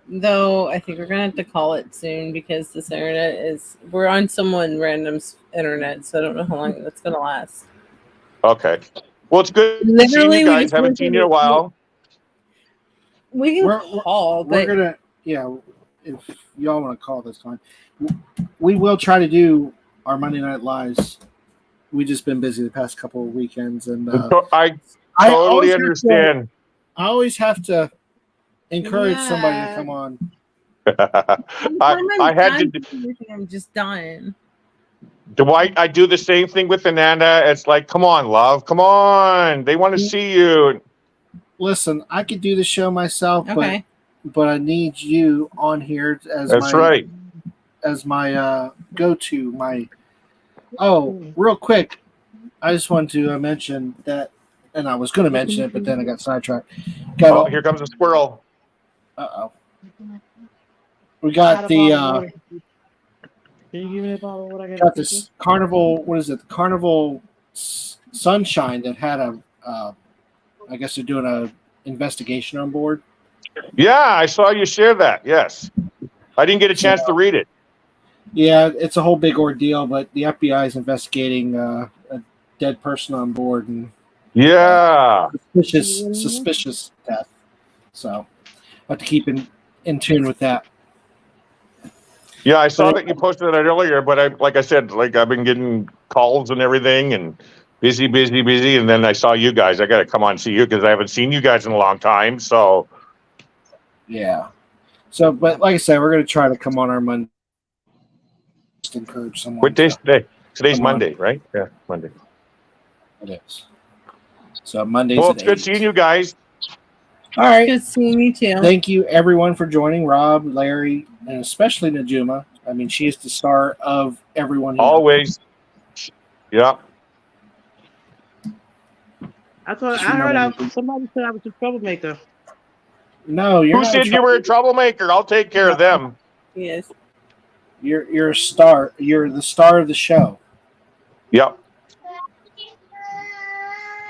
Though I think we're gonna have to call it soon because this internet we're on someone random's internet, so I don't know how long that's gonna last. Okay. Well, it's good seeing Literally, you we guys. just Haven't went seen through you in a while. We can call, We're but gonna, yeah. If y'all want to call this fine. We will try to do our Monday Night Lives. We've just been busy the past couple of weekends, and I I totally always have to- understand. I always have to encourage somebody to come on. I had to. I'm just done. Dwight, I do the same thing with Ananda. It's like, come on, love, come on. They want to see you. Listen, I could do the show myself, Okay. but I need you on here as That's my right. as my go-to. Real quick, I just wanted to mention that, and I was going to mention it, but then I got sidetracked. Oh, here comes a squirrel. We got the Can you give me a bottle of what I got this carnival. What is it? Carnival Sunshine that had I guess they're doing a investigation on board. Yeah, I saw you share that. Yes. I didn't get a chance to read it. Yeah, it's a whole big ordeal, but the FBI is investigating a dead person on board and Yeah. suspicious death. So I have to keep in tune with that. Yeah, I saw that you posted that earlier, but like I said, I've been getting calls and everything and busy. And then I saw you guys. I got to come on and see you because I haven't seen you guys in a long time. So, yeah. So, but like I said, we're going to try to come on our Monday. Just encourage someone. what day's today? Today's come on. Monday, right? Yeah, Monday. It is. So Monday's Well, at it's good 8. seeing you guys. All right. Good seeing you too. Thank you, everyone, for joining. Rob, Larry, and especially Najuma. I mean, she is the star of everyone here. Always. Yeah. I heard somebody said I was a troublemaker. No, you're Who not. said you were a troublemaker? I'll take care of them. Yes. You're a star. You're the star of the show. Yep.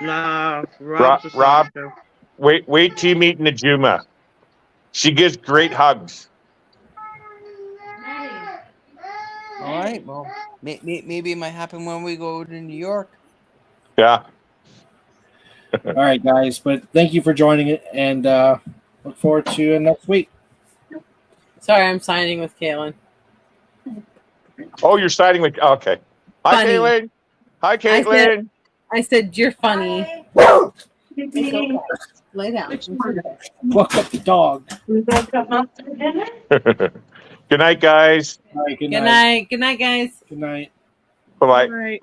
Nah, Rob, wait till you meet Najuma. She gives great hugs. All right. Well, maybe it might happen when we go to New York. Yeah. All right, guys. But thank you for joining it, and look forward to next week. Sorry, I'm signing with Kaylin. Oh, you're siding with. Okay. Hi, Funny. Caitlin. Hi, Caitlin. I said you're funny. Lay down. Walk up the dog. Good night, guys. All right, Good night. Good night, guys. Good night. Bye-bye. Right.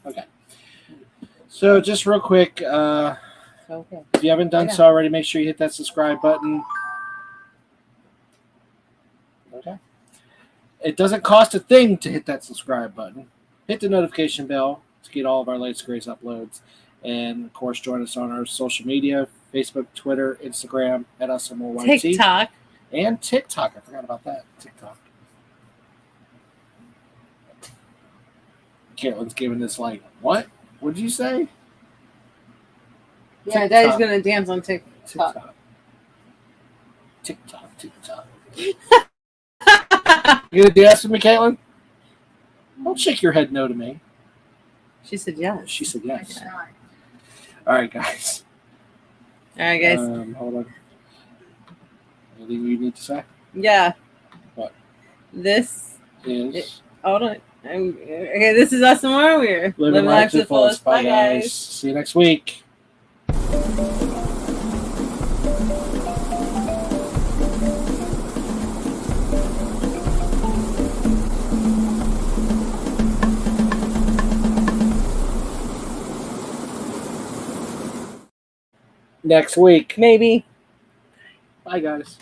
Okay. So just real quick, Okay. if you haven't done so already, make sure you hit that subscribe button. It doesn't cost a thing to hit that subscribe button. Hit the notification bell to get all of our latest greatest uploads. And, of course, join us on our social media, Facebook, Twitter, Instagram, at UsandMoreYT. TikTok. And TikTok. I forgot about that. TikTok. Caitlin's giving this like, what? What did you say? Yeah, TikTok. Daddy's going to dance on TikTok. TikTok. You gonna dance with me, Caitlin? Don't shake your head no to me. She said yes. She said yes. All right, guys. All right, guys. Hold on. Anything you need to say? Yeah. What? This Is hold on. Okay, this is us and more. We're living life to the fullest. Bye, guys. See you next week. Next week. Maybe. Bye, guys.